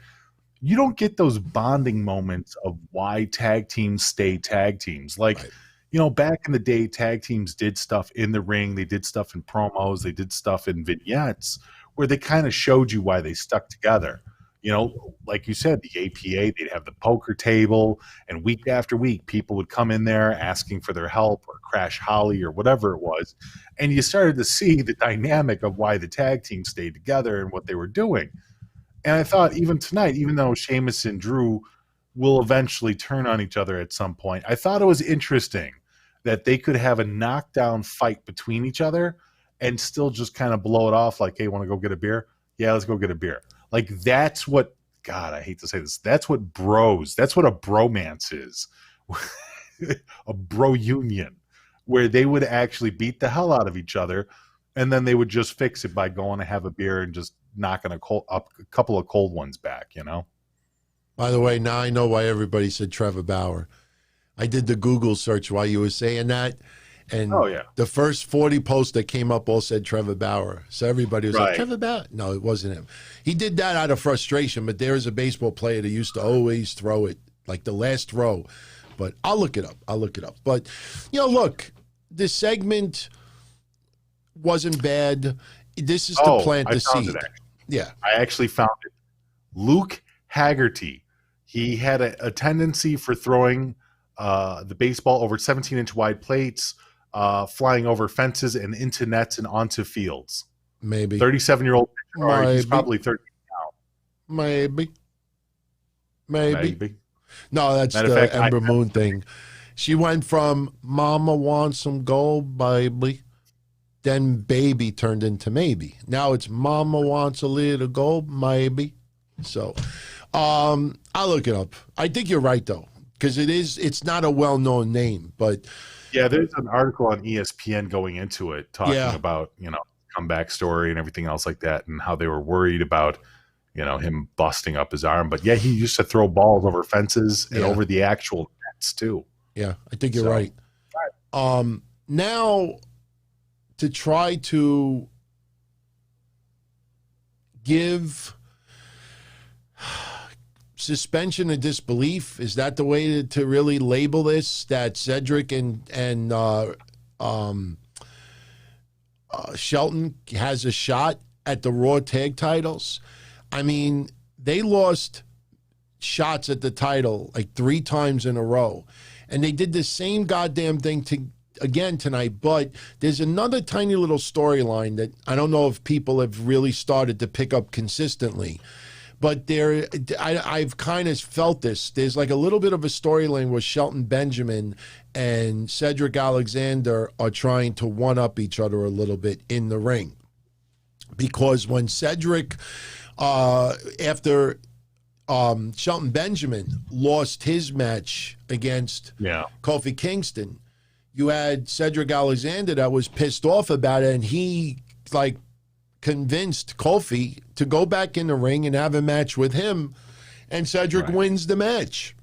you don't get those bonding moments of why tag teams stay tag teams. Like, Right. you know, back in the day, tag teams did stuff in the ring. They did stuff in promos. They did stuff in vignettes where they kind of showed you why they stuck together. You know, like you said, the APA, they'd have the poker table, and week after week, people would come in there asking for their help or Crash Holly or whatever it was. And you started to see the dynamic of why the tag team stayed together and what they were doing. And I thought even tonight, even though Sheamus and Drew will eventually turn on each other at some point, I thought it was interesting that they could have a knockdown fight between each other and still just kind of blow it off like, hey, want to go get a beer? Yeah, let's go get a beer. Like, that's what, God, I hate to say this, that's what that's what a bromance is. A bro union, where they would actually beat the hell out of each other, and then they would just fix it by going to have a beer and just knocking a couple of cold ones back, you know? By the way, now I know why everybody said Trevor Bauer. I did the Google search while you were saying that, and the first 40 posts that came up all said Trevor Bauer. So everybody was like, Trevor Bauer? No, it wasn't him. He did that out of frustration, but there is a baseball player that used to always throw it, like the last throw. But I'll look it up. But, you know, look, this segment wasn't bad. This is to plant the seed. Yeah. I actually found it. Luke Haggerty. He had a tendency for throwing the baseball over 17-inch wide plates, flying over fences and into nets and onto fields. Maybe. 37-year-old. He's probably 30 now. Maybe. No, that's the fact, Ember Moon thing. She went from Mama wants some gold, baby. Then baby turned into maybe. Now it's Mama wants a little gold, maybe. So I'll look it up. I think you're right, though, because it's not a well-known name. But yeah, there's an article on ESPN going into it talking about, you know, comeback story and everything else like that, and how they were worried about, you know, him busting up his arm. But yeah, he used to throw balls over fences and over the actual nets too. Yeah, I think you're right. Now, to try to give suspension of disbelief, is that the way to really label this? That Cedric and Shelton has a shot at the Raw tag titles? I mean, they lost shots at the title like 3 times in a row. And they did the same goddamn thing again tonight. But there's another tiny little storyline that I don't know if people have really started to pick up consistently. But I've kind of felt this. There's like a little bit of a storyline where Shelton Benjamin and Cedric Alexander are trying to one-up each other a little bit in the ring. Because when Cedric, after Shelton Benjamin lost his match against Kofi Kingston, you had Cedric Alexander that was pissed off about it, and he like convinced Kofi to go back in the ring and have a match with him, and Cedric wins the match.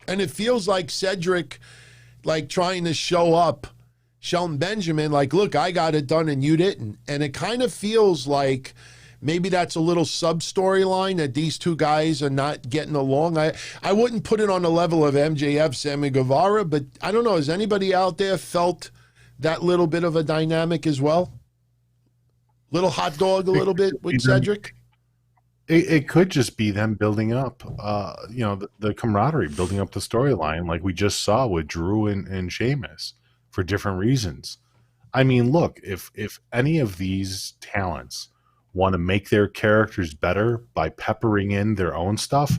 And it feels like Cedric like trying to show up Shelton Benjamin like, look, I got it done and you didn't. And it kind of feels like maybe that's a little sub-storyline that these two guys are not getting along. I wouldn't put it on the level of MJF, Sammy Guevara, but I don't know. Has anybody out there felt that little bit of a dynamic as well? Little hot dog a little bit with Cedric? It could just be them building up, you know, the camaraderie, building up the storyline like we just saw with Drew and Sheamus for different reasons. I mean, look, if any of these talents want to make their characters better by peppering in their own stuff,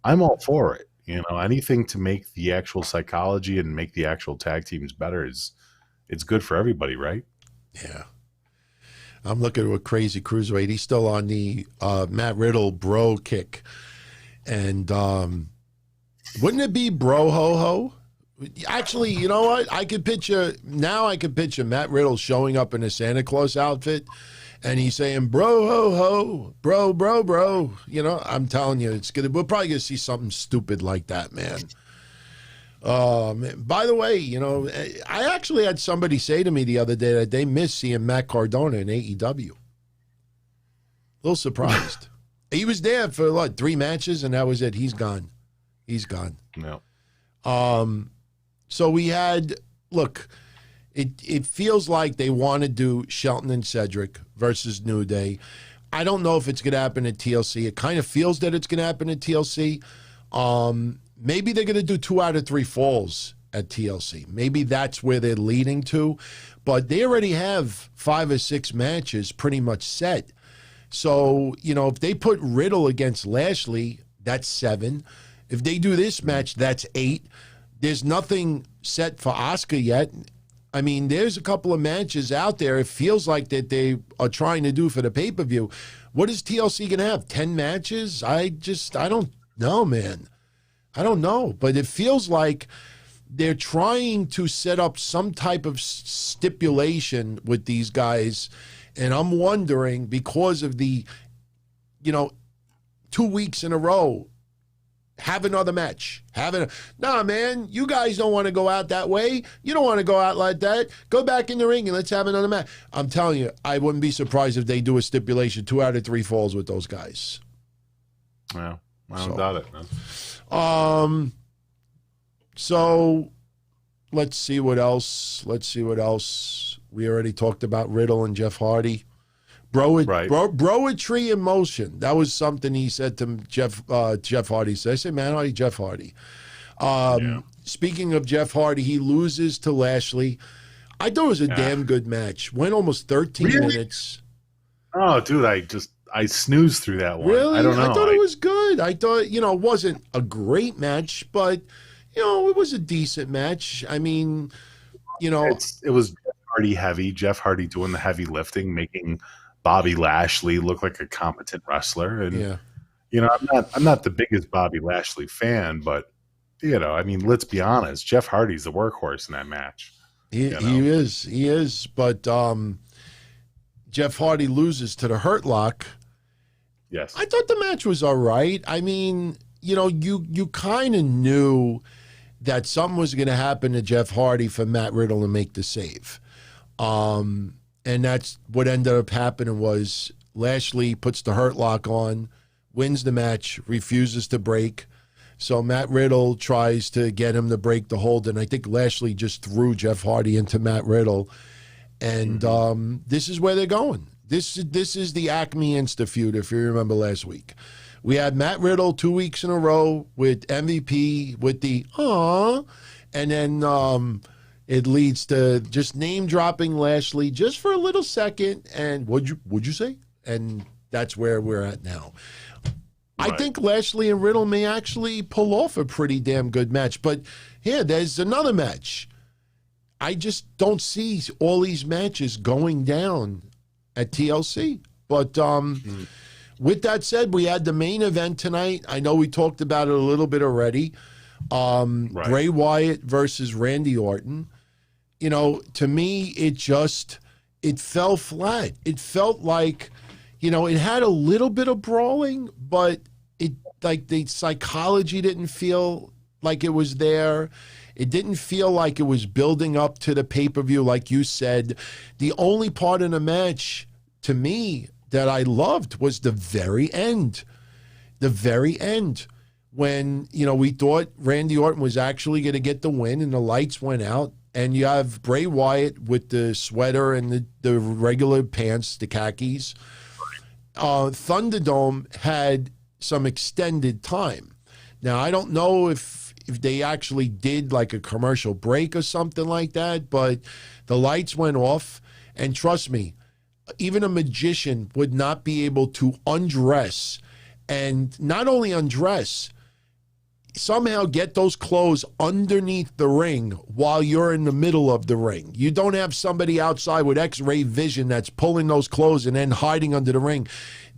I'm all for it. You know, anything to make the actual psychology and make the actual tag teams better it's good for everybody, right? Yeah. I'm looking at a crazy cruiserweight. He's still on the Matt Riddle bro kick. And Wouldn't it be bro ho ho? Actually, you know what? I could picture Matt Riddle showing up in a Santa Claus outfit, and he's saying bro ho ho, bro bro bro. You know, I'm telling you, we're probably gonna see something stupid like that, man. By the way, you know, I actually had somebody say to me the other day that they miss seeing Matt Cardona in AEW. A little surprised. He was there for what, 3 matches, and that was it. He's gone. He's gone. No. So we had, look, it feels like they want to do Shelton and Cedric versus New Day. I don't know if it's going to happen at TLC. It kind of feels that it's going to happen at TLC. Maybe they're going to do 2 out of 3 falls at TLC. Maybe that's where they're leading to. But they already have 5 or 6 matches pretty much set. So, you know, if they put Riddle against Lashley, that's 7. If they do this match, that's 8. There's nothing set for Asuka yet. I mean, there's a couple of matches out there. It feels like that they are trying to do for the pay-per-view. What is TLC going to have? 10 matches? I don't know, man. I don't know, but it feels like they're trying to set up some type of stipulation with these guys, and I'm wondering, because of the, you know, 2 weeks in a row, have another match. Nah, man, you guys don't want to go out that way. You don't want to go out like that. Go back in the ring and let's have another match. I'm telling you, I wouldn't be surprised if they do a stipulation, 2 out of 3 falls with those guys. Yeah, I don't doubt it, man. So let's see what else. We already talked about Riddle and Jeff Hardy. Broetry in motion. That was something he said to Jeff Hardy. So I said, man, Hardy, Jeff Hardy. Speaking of Jeff Hardy, he loses to Lashley. I thought it was a damn good match. Went almost 13 minutes. Oh, dude, I snoozed through that one. Really? I don't know. I thought it was good. I thought, you know, it wasn't a great match, but, you know, it was a decent match. I mean, you know. It was Jeff Hardy heavy. Jeff Hardy doing the heavy lifting, making Bobby Lashley look like a competent wrestler. And, you know, I'm not the biggest Bobby Lashley fan, but, you know, I mean, let's be honest. Jeff Hardy's the workhorse in that match. He is. But Jeff Hardy loses to the Hurt Lock. Yes. I thought the match was all right. I mean, you know, you kind of knew that something was going to happen to Jeff Hardy for Matt Riddle to make the save. And that's what ended up happening was Lashley puts the Hurt Lock on, wins the match, refuses to break. So Matt Riddle tries to get him to break the hold, and I think Lashley just threw Jeff Hardy into Matt Riddle. And this is where they're going. This is the Acme Insta feud, if you remember last week. We had Matt Riddle 2 weeks in a row with MVP with the and then it leads to just name dropping Lashley just for a little second. And would you say? And that's where we're at now. Right. I think Lashley and Riddle may actually pull off a pretty damn good match. But here, there's another match. I just don't see all these matches going down at TLC. But with that said, we had the main event tonight. I know we talked about it a little bit already. Bray Wyatt versus Randy Orton. You know, to me, it fell flat. It felt like, you know, it had a little bit of brawling, but the psychology didn't feel like it was there. It didn't feel like it was building up to the pay-per-view, like you said. The only part in the match, to me, that I loved was the very end. The very end. When, you know, we thought Randy Orton was actually going to get the win and the lights went out. And you have Bray Wyatt with the sweater and the regular pants, the khakis. Thunderdome had some extended time. Now, I don't know if they actually did like a commercial break or something like that, but the lights went off. And trust me, even a magician would not be able to undress, and not only undress, somehow get those clothes underneath the ring while you're in the middle of the ring. You don't have somebody outside with X-ray vision that's pulling those clothes and then hiding under the ring.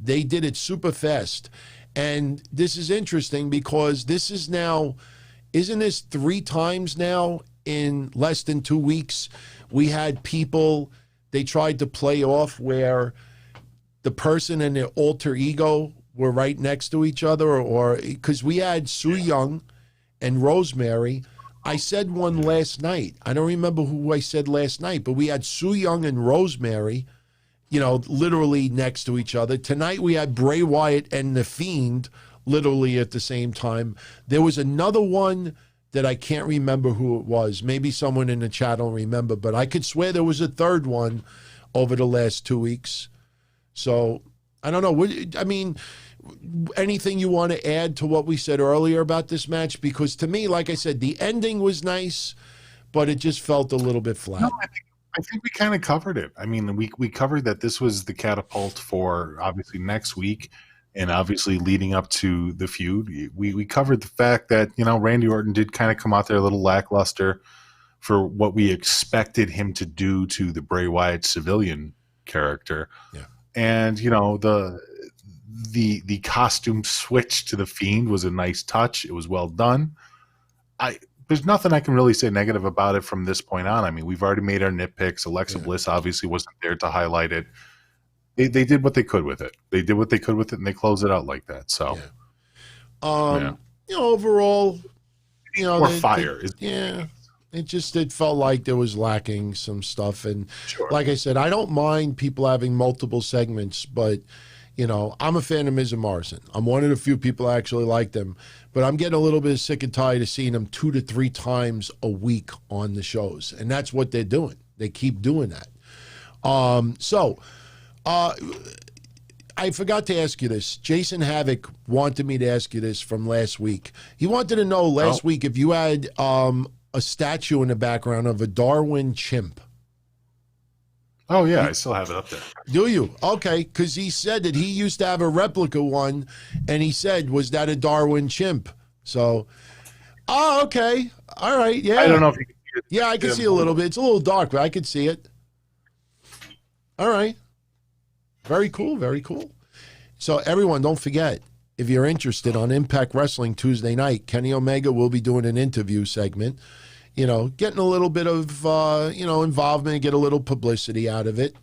They did it super fast. And this is interesting because this is now, isn't this 3 times now in less than 2 weeks? We had people, they tried to play off where the person and their alter ego were right next to each other, or because we had Su Yung and Rosemary. I said one last night. I don't remember who I said last night, but we had Su Yung and Rosemary, you know, literally next to each other. Tonight we had Bray Wyatt and The Fiend literally at the same time. There was another one that I can't remember who it was. Maybe someone in the chat will remember, but I could swear there was a third one over the last 2 weeks. So I don't know. I mean, anything you want to add to what we said earlier about this match? Because to me, like I said, the ending was nice, but it just felt a little bit flat. No, I think we kind of covered it. I mean, we covered that this was the catapult for obviously next week, and obviously leading up to the feud. We covered the fact that, you know, Randy Orton did kind of come out there a little lackluster for what we expected him to do to the Bray Wyatt civilian character. Yeah. And, you know, the costume switch to the Fiend was a nice touch. It was well done. There's nothing I can really say negative about it from this point on. I mean, we've already made our nitpicks. Alexa Bliss obviously wasn't there to highlight it. They did what they could with it. They did what they could with it, and they closed it out like that. So, you know, overall, you know, fire. It felt like there was lacking some stuff. And like I said, I don't mind people having multiple segments, but, you know, I'm a fan of Miz and Morrison. I'm one of the few people that actually like them, but I'm getting a little bit sick and tired of seeing them 2 to 3 times a week on the shows. And that's what they're doing. They keep doing that. I forgot to ask you this. Jason Havoc wanted me to ask you this from last week. He wanted to know last week if you had a statue in the background of a Darwin chimp. Oh, yeah, I still have it up there. Do you? Okay, because he said that he used to have a replica one, and he said, was that a Darwin chimp? So, okay. All right, yeah. I don't know if you can see it. Yeah, I can see a little bit. It's a little dark, but I can see it. All right. Very cool, very cool. So, everyone, don't forget, if you're interested on Impact Wrestling Tuesday night, Kenny Omega will be doing an interview segment. You know, getting a little bit of, you know, involvement, get a little publicity out of it.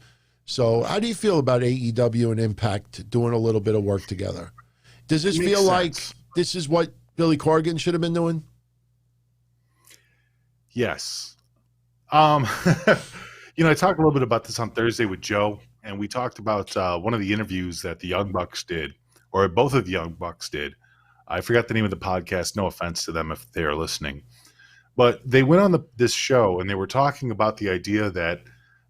So how do you feel about AEW and Impact doing a little bit of work together? Does this feel like this is what Billy Corgan should have been doing? Yes. You know, I talked a little bit about this on Thursday with Joe, and we talked about one of the interviews that the Young Bucks did, or both of the Young Bucks did. I forgot the name of the podcast. No offense to them if they are listening. But they went on this show, and they were talking about the idea that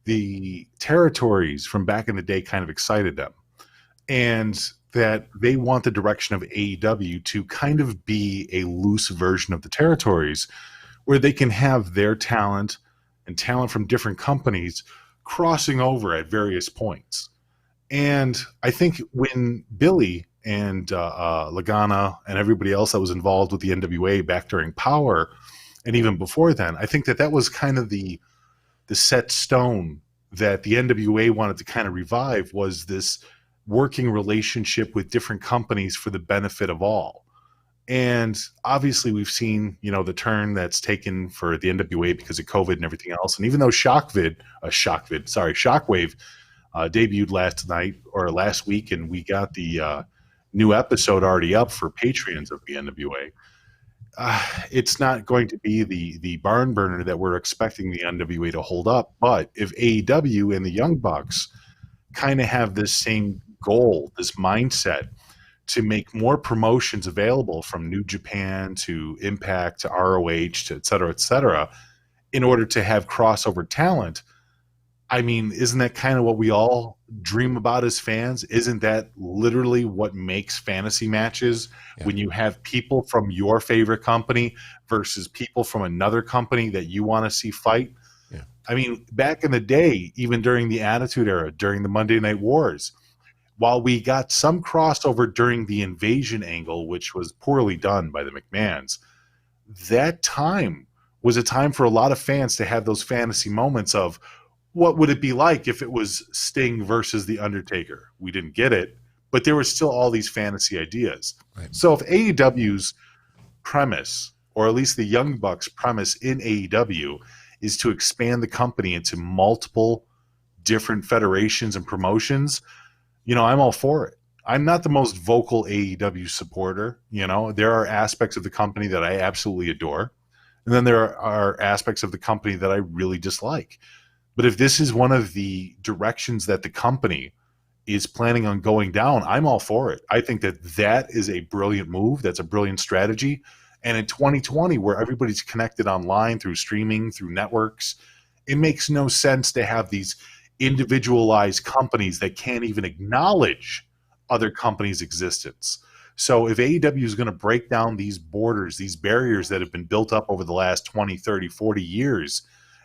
the territories from back in the day kind of excited them, and that they want the direction of AEW to kind of be a loose version of the territories where they can have their talent and talent from different companies crossing over at various points. And I think when Billy and Lagana and everybody else that was involved with the NWA back during Power, and even before then, I think that was kind of the set stone that the NWA wanted to kind of revive, was this working relationship with different companies for the benefit of all. And obviously we've seen, you know, the turn that's taken for the NWA because of COVID and everything else. And even though Shockwave debuted last week, and we got the new episode already up for Patreons of the NWA, it's not going to be the barn burner that we're expecting the NWA to hold up. But if AEW and the Young Bucks kind of have this same goal, this mindset to make more promotions available from New Japan to Impact to ROH to et cetera, in order to have crossover talent, I mean, isn't that kind of what we all dream about as fans? Isn't that literally what makes fantasy matches? Yeah. When you have people from your favorite company versus people from another company that you want to see fight? Yeah. I mean, back in the day, even during the Attitude Era, during the Monday Night Wars, while we got some crossover during the Invasion angle, which was poorly done by the McMahons, that time was a time for a lot of fans to have those fantasy moments of, what would it be like if it was Sting versus The Undertaker? We didn't get it, but there were still all these fantasy ideas. Right. So if AEW's premise or at least the Young Bucks premise in AEW, is to expand the company into multiple different federations and promotions, I'm all for it. I'm not the most vocal AEW supporter. There are aspects of the company that I absolutely adore. And then there are aspects of the company that I really dislike. But if this is one of the directions that the company is planning on going down, I'm all for it. I think that is a brilliant move. That's a brilliant strategy. And in 2020, where everybody's connected online through streaming, through networks, it makes no sense to have these individualized companies that can't even acknowledge other companies' existence. So if AEW is going to break down these borders, these barriers that have been built up over the last 20, 30, 40 years,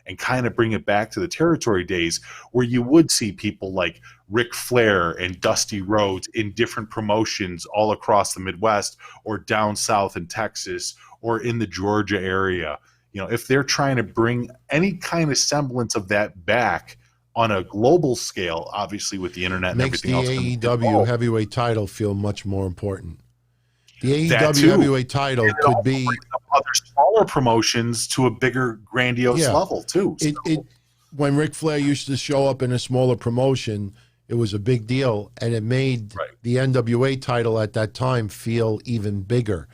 and kind of bring it back to the territory days where you would see people like Ric Flair and Dusty Rhodes in different promotions all across the Midwest or down south in Texas or in the Georgia area. If they're trying to bring any kind of semblance of that back on a global scale, obviously with the internet and makes everything else. Makes the AEW heavyweight title feel much more important. The AEW heavyweight title could be other smaller promotions to a bigger, grandiose level too. When Ric Flair used to show up in a smaller promotion, it was a big deal, and it made the NWA title at that time feel even bigger,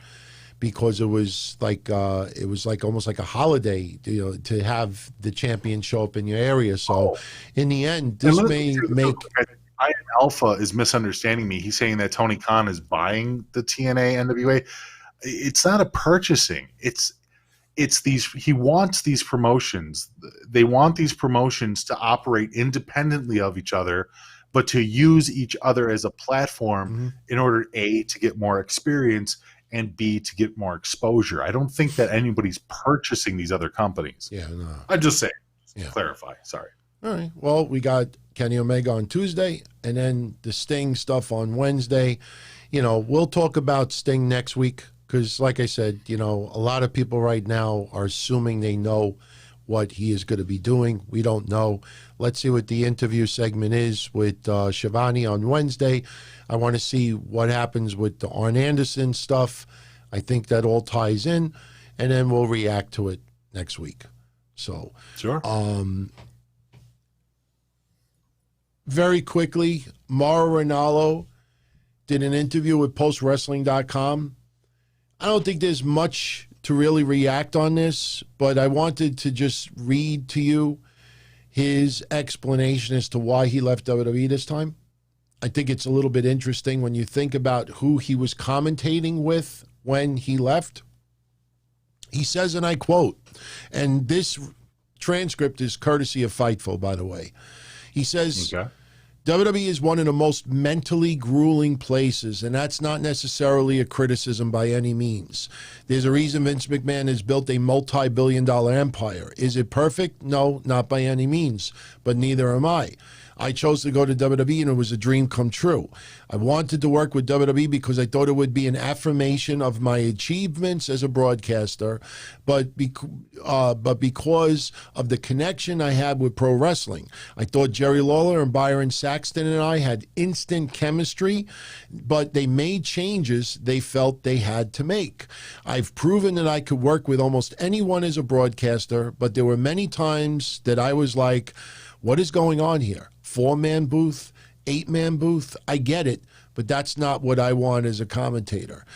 because it was like almost like a holiday, to have the champion show up in your area. So, in the end, this may make. Ryan Alpha is misunderstanding me. He's saying that Tony Khan is buying the TNA NWA. It's not a purchasing. It's these. He wants these promotions. They want these promotions to operate independently of each other, but to use each other as a platform in order, A, to get more experience, and B, to get more exposure. I don't think that anybody's purchasing these other companies. Yeah, no. I'm just saying. Just clarify. Sorry. All right. Well, we got Kenny Omega on Tuesday, and then the Sting stuff on Wednesday. We'll talk about Sting next week because, like I said, a lot of people right now are assuming they know what he is going to be doing. We don't know. Let's see what the interview segment is with Shivani on Wednesday. I want to see what happens with the Arn Anderson stuff. I think that all ties in, and then we'll react to it next week. So, sure. Very quickly, Mauro Ranallo did an interview with PostWrestling.com. I don't think there's much to really react on this, but I wanted to just read to you his explanation as to why he left WWE this time. I think it's a little bit interesting when you think about who he was commentating with when he left. He says, and I quote, and this transcript is courtesy of Fightful, by the way. He says, WWE is one of the most mentally grueling places, and that's not necessarily a criticism by any means. There's a reason Vince McMahon has built a multi-billion-dollar empire. Is it perfect? No, not by any means, but neither am I. I chose to go to WWE, and it was a dream come true. I wanted to work with WWE because I thought it would be an affirmation of my achievements as a broadcaster, but because of the connection I had with pro wrestling. I thought Jerry Lawler and Byron Saxton and I had instant chemistry, but they made changes they felt they had to make. I've proven that I could work with almost anyone as a broadcaster, but there were many times that I was like, what is going on here? 4-man booth, 8-man booth? I get it, but that's not what I want as a commentator.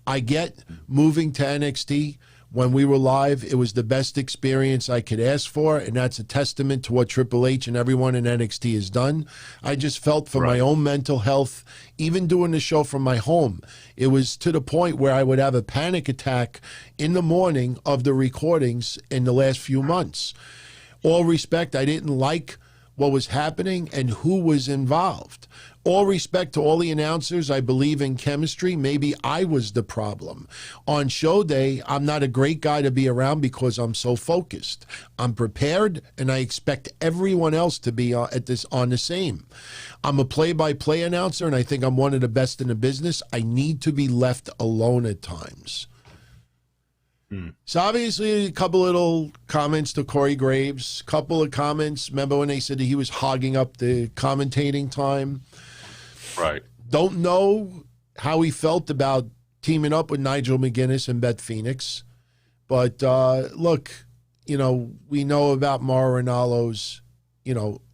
I get moving to NXT. When we were live, it was the best experience I could ask for, and that's a testament to what Triple H and everyone in NXT has done. I just felt for my own mental health, even doing the show from my home, it was to the point where I would have a panic attack in the morning of the recordings in the last few months. All respect, I didn't like what was happening and who was involved. All respect to all the announcers, I believe in chemistry. Maybe I was the problem. On show day, I'm not a great guy to be around because I'm so focused. I'm prepared, and I expect everyone else to be on the same. I'm a play-by-play announcer, and I think I'm one of the best in the business. I need to be left alone at times. So obviously a couple little comments to Corey Graves, couple of comments. Remember when they said that he was hogging up the commentating time? Right. Don't know how he felt about teaming up with Nigel McGuinness and Beth Phoenix, But look, we know about Mauro Ranallo's,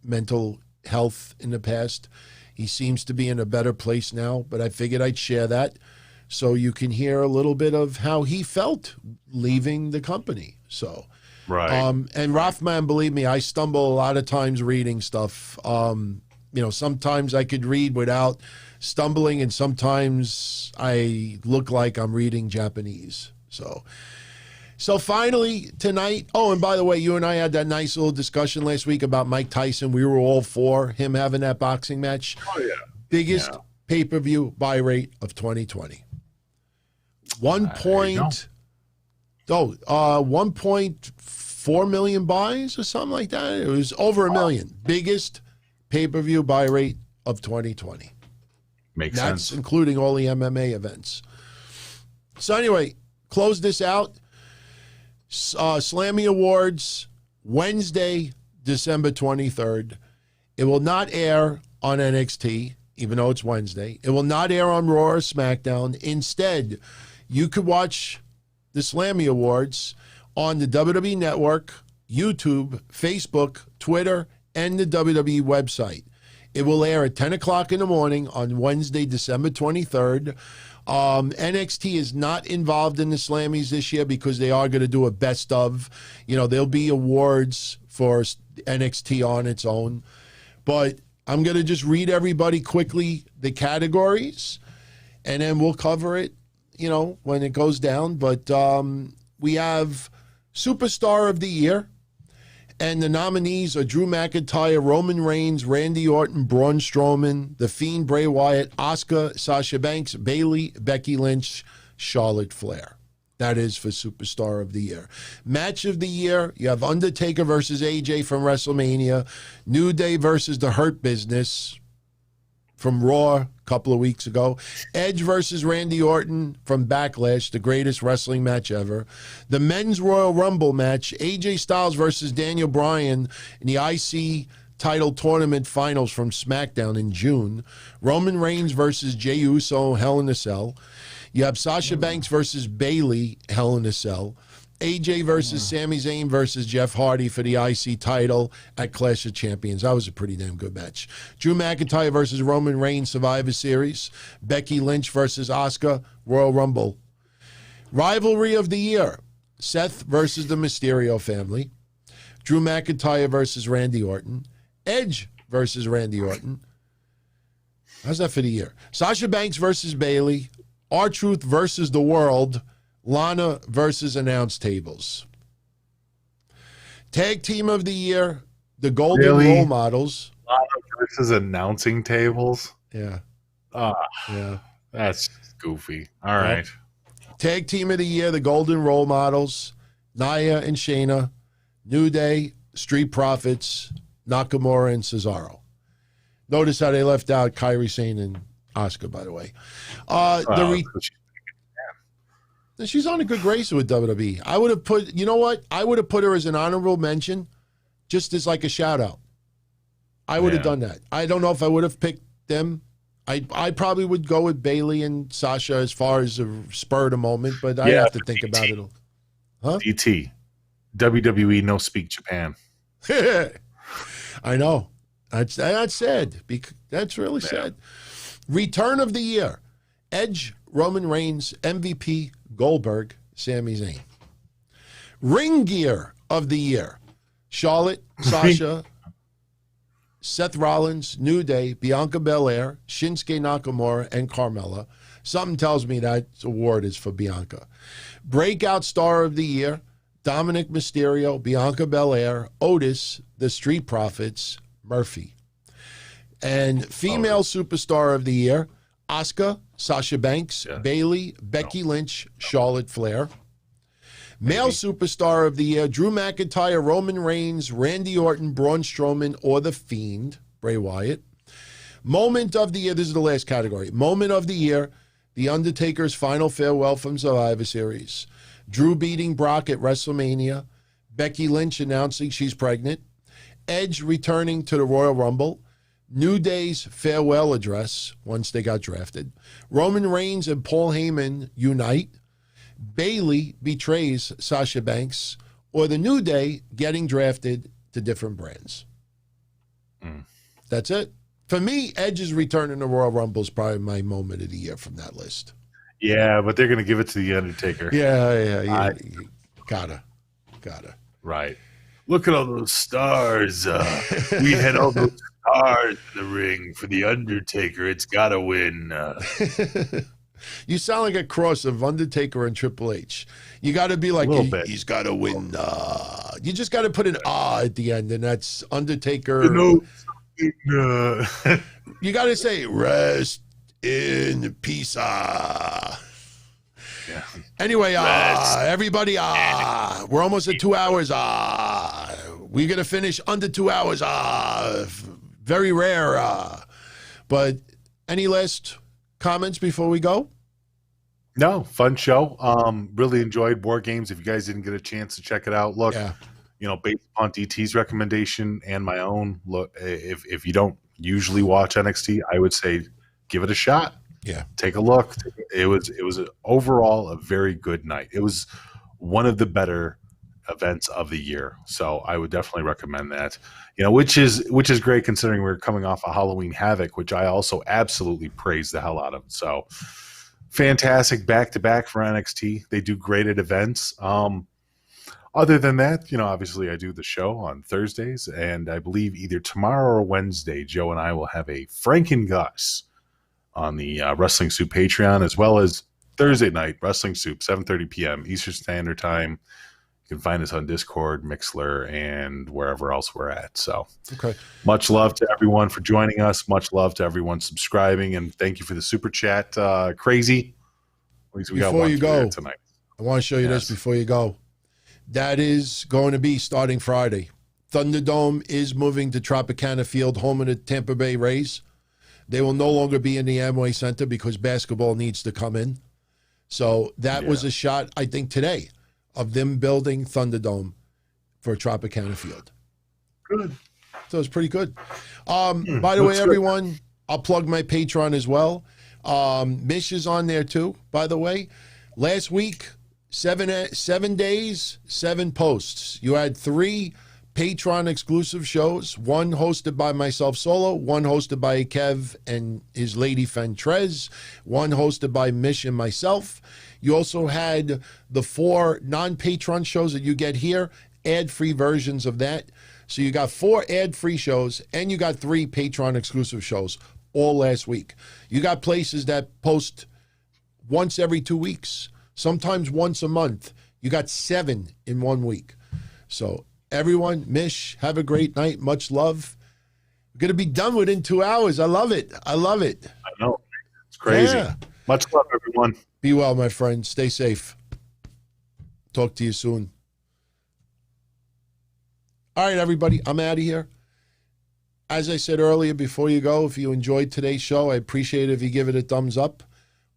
mental health in the past. He seems to be in a better place now, but I figured I'd share that so you can hear a little bit of how he felt leaving the company. So, right. And Rothman, believe me, I stumble a lot of times reading stuff. Sometimes I could read without stumbling, and sometimes I look like I'm reading Japanese. So finally tonight, and by the way, you and I had that nice little discussion last week about Mike Tyson. We were all for him having that boxing match. Oh, yeah. Biggest pay-per-view buy rate of 2020. 1.4 million buys or something like that. It was over a million. Biggest pay-per-view buy rate of 2020. Makes That's sense. including all the MMA events. So anyway, close this out. Slammy Awards, Wednesday, December 23rd. It will not air on NXT, even though it's Wednesday. It will not air on Raw or SmackDown. Instead, you could watch the Slammy Awards on the WWE Network, YouTube, Facebook, Twitter, and the WWE website. It will air at 10 o'clock in the morning on Wednesday, December 23rd. NXT is not involved in the Slammies this year because they are going to do a best of. There'll be awards for NXT on its own. But I'm going to just read everybody quickly the categories, and then we'll cover it, when it goes down. But we have Superstar of the Year. And the nominees are Drew McIntyre, Roman Reigns, Randy Orton, Braun Strowman, The Fiend, Bray Wyatt, Asuka, Sasha Banks, Bayley, Becky Lynch, Charlotte Flair. That is for Superstar of the Year. Match of the Year, you have Undertaker versus AJ from WrestleMania, New Day versus The Hurt Business from Raw a couple of weeks ago, Edge versus Randy Orton from Backlash, the greatest wrestling match ever, the Men's Royal Rumble match, AJ Styles versus Daniel Bryan in the IC title tournament finals from SmackDown in June, Roman Reigns versus Jey Uso, Hell in a Cell, you have Sasha Banks versus Bayley, Hell in a Cell, AJ versus Sami Zayn versus Jeff Hardy for the IC title at Clash of Champions. That was a pretty damn good match. Drew McIntyre versus Roman Reigns, Survivor Series. Becky Lynch versus Asuka, Royal Rumble. Rivalry of the Year, Seth versus the Mysterio family. Drew McIntyre versus Randy Orton. Edge versus Randy Orton. How's that for the year? Sasha Banks versus Bayley. R-Truth versus The World. Lana versus Announce Tables. Tag Team of the Year, the Golden Role Models. Lana versus Announcing Tables? Yeah. Yeah. That's goofy. All right. Tag Team of the Year, the Golden Role Models. Nia and Shayna. New Day, Street Profits, Nakamura and Cesaro. Notice how they left out Kairi Sane and Asuka, by the way. She's on a good grace with WWE. I would have put, you know what? I would have put her as an honorable mention, just as like a shout out. I would have done that. I don't know if I would have picked them. I probably would go with Bayley and Sasha as far as a spur of the moment, but I have to think about it. Huh? DT. WWE No Speak Japan. I know. That's sad. That's really sad. Return of the Year. Edge, Roman Reigns, MVP, Goldberg, Sami Zayn. Ring Gear of the Year. Charlotte, Sasha, Seth Rollins, New Day, Bianca Belair, Shinsuke Nakamura, and Carmella. Something tells me that award is for Bianca. Breakout Star of the Year. Dominic Mysterio, Bianca Belair, Otis, The Street Profits, Murphy. And Female Superstar of the Year. Asuka, Sasha Banks, Bayley, Becky Lynch, Charlotte Flair. Male Superstar of the Year, Drew McIntyre, Roman Reigns, Randy Orton, Braun Strowman, or The Fiend, Bray Wyatt. Moment of the Year, this is the last category. Moment of the Year, The Undertaker's final farewell from Survivor Series. Drew beating Brock at WrestleMania. Becky Lynch announcing she's pregnant. Edge returning to the Royal Rumble. New Day's farewell address once they got drafted. Roman Reigns and Paul Heyman unite. Bailey betrays Sasha Banks, or the New Day getting drafted to different brands. That's it. For me, Edge's return in the Royal Rumble is probably my moment of the year from that list. Yeah, but they're going to give it to The Undertaker. Yeah. Gotta. Right. Look at all those stars. We had all those stars in the ring for The Undertaker. It's got to win. You sound like a cross of Undertaker and Triple H. You got to be like, he's got to win. You just got to put an at the end, and that's Undertaker. You got to say, rest in peace. Yeah. Anyway, everybody, we're almost at 2 hours. We're going to finish under 2 hours. Very rare. But any last comments before we go? No, fun show. Really enjoyed War Games. If you guys didn't get a chance to check it out, look, based on DT's recommendation and my own, look, if you don't usually watch NXT, I would say give it a shot. Yeah, take a look. It was overall a very good night. It was one of the better events of the year, so I would definitely recommend that. Which is great considering we're coming off a Halloween Havoc, which I also absolutely praise the hell out of. So fantastic back to back for NXT. They do great at events. Other than that, obviously I do the show on Thursdays, and I believe either tomorrow or Wednesday, Joe and I will have a Frank and Gus on the Wrestling Soup Patreon, as well as Thursday night, Wrestling Soup, 7:30 p.m. Eastern Standard Time. You can find us on Discord, Mixler, and wherever else we're at. So much love to everyone for joining us. Much love to everyone subscribing, and thank you for the super chat. Crazy. At least we got one tonight. I want to show you this before you go. That is going to be starting Friday. ThunderDome is moving to Tropicana Field, home of the Tampa Bay Rays. They will no longer be in the Amway Center because basketball needs to come in. So that was a shot, I think, today of them building ThunderDome for Tropicana Field. Good. So it's pretty good. By the way, everyone, I'll plug my Patreon as well. Mish is on there too, by the way. Last week, 7 days, 7 posts. You had 3 Patreon exclusive shows, one hosted by myself solo, one hosted by Kev and his lady Fentrez, one hosted by Mish and myself. You also had the 4 non-Patreon shows that you get here, ad-free versions of that. So you got 4 ad-free shows, and you got 3 Patreon exclusive shows all last week. You got places that post once every 2 weeks, sometimes once a month. You got 7 in 1 week. So everyone, Mish, have a great night. Much love. We're going to be done within 2 hours. I love it. I know. It's crazy. Yeah. Much love, everyone. Be well, my friend. Stay safe. Talk to you soon. All right, everybody. I'm out of here. As I said earlier, before you go, if you enjoyed today's show, I appreciate it if you give it a thumbs up.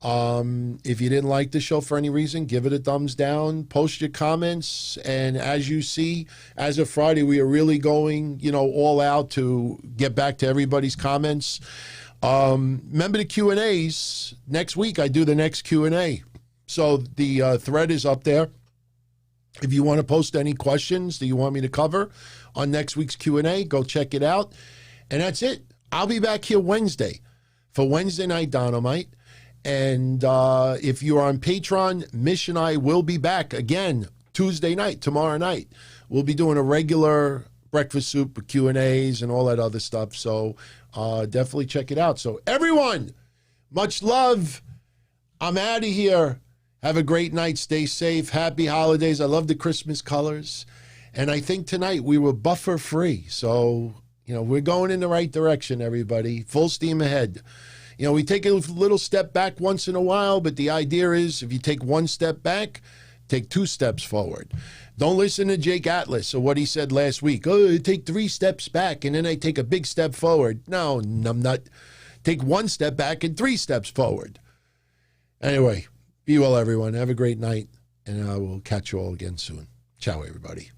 If you didn't like the show for any reason, give it a thumbs down, post your comments. And as you see, as of Friday, we are really going, all out to get back to everybody's comments. Remember the Q&As. Next week, I do the next Q&A. So the thread is up there. If you want to post any questions that you want me to cover on next week's Q&A, go check it out. And that's it. I'll be back here Wednesday for Wednesday Night Dynamite. And if you're on Patreon, Mish and I will be back again Tuesday night, tomorrow night. We'll be doing a regular breakfast soup with Q&As and all that other stuff. So definitely check it out. So everyone, much love. I'm out of here. Have a great night. Stay safe. Happy holidays. I love the Christmas colors. And I think tonight we were buffer free. So, we're going in the right direction, everybody. Full steam ahead. We take a little step back once in a while, but the idea is if you take 1 step back, take 2 steps forward. Don't listen to Jake Atlas or what he said last week. Oh, I take 3 steps back and then I take a big step forward. No, I'm not. Take 1 step back and 3 steps forward. Anyway, be well, everyone. Have a great night, and I will catch you all again soon. Ciao, everybody.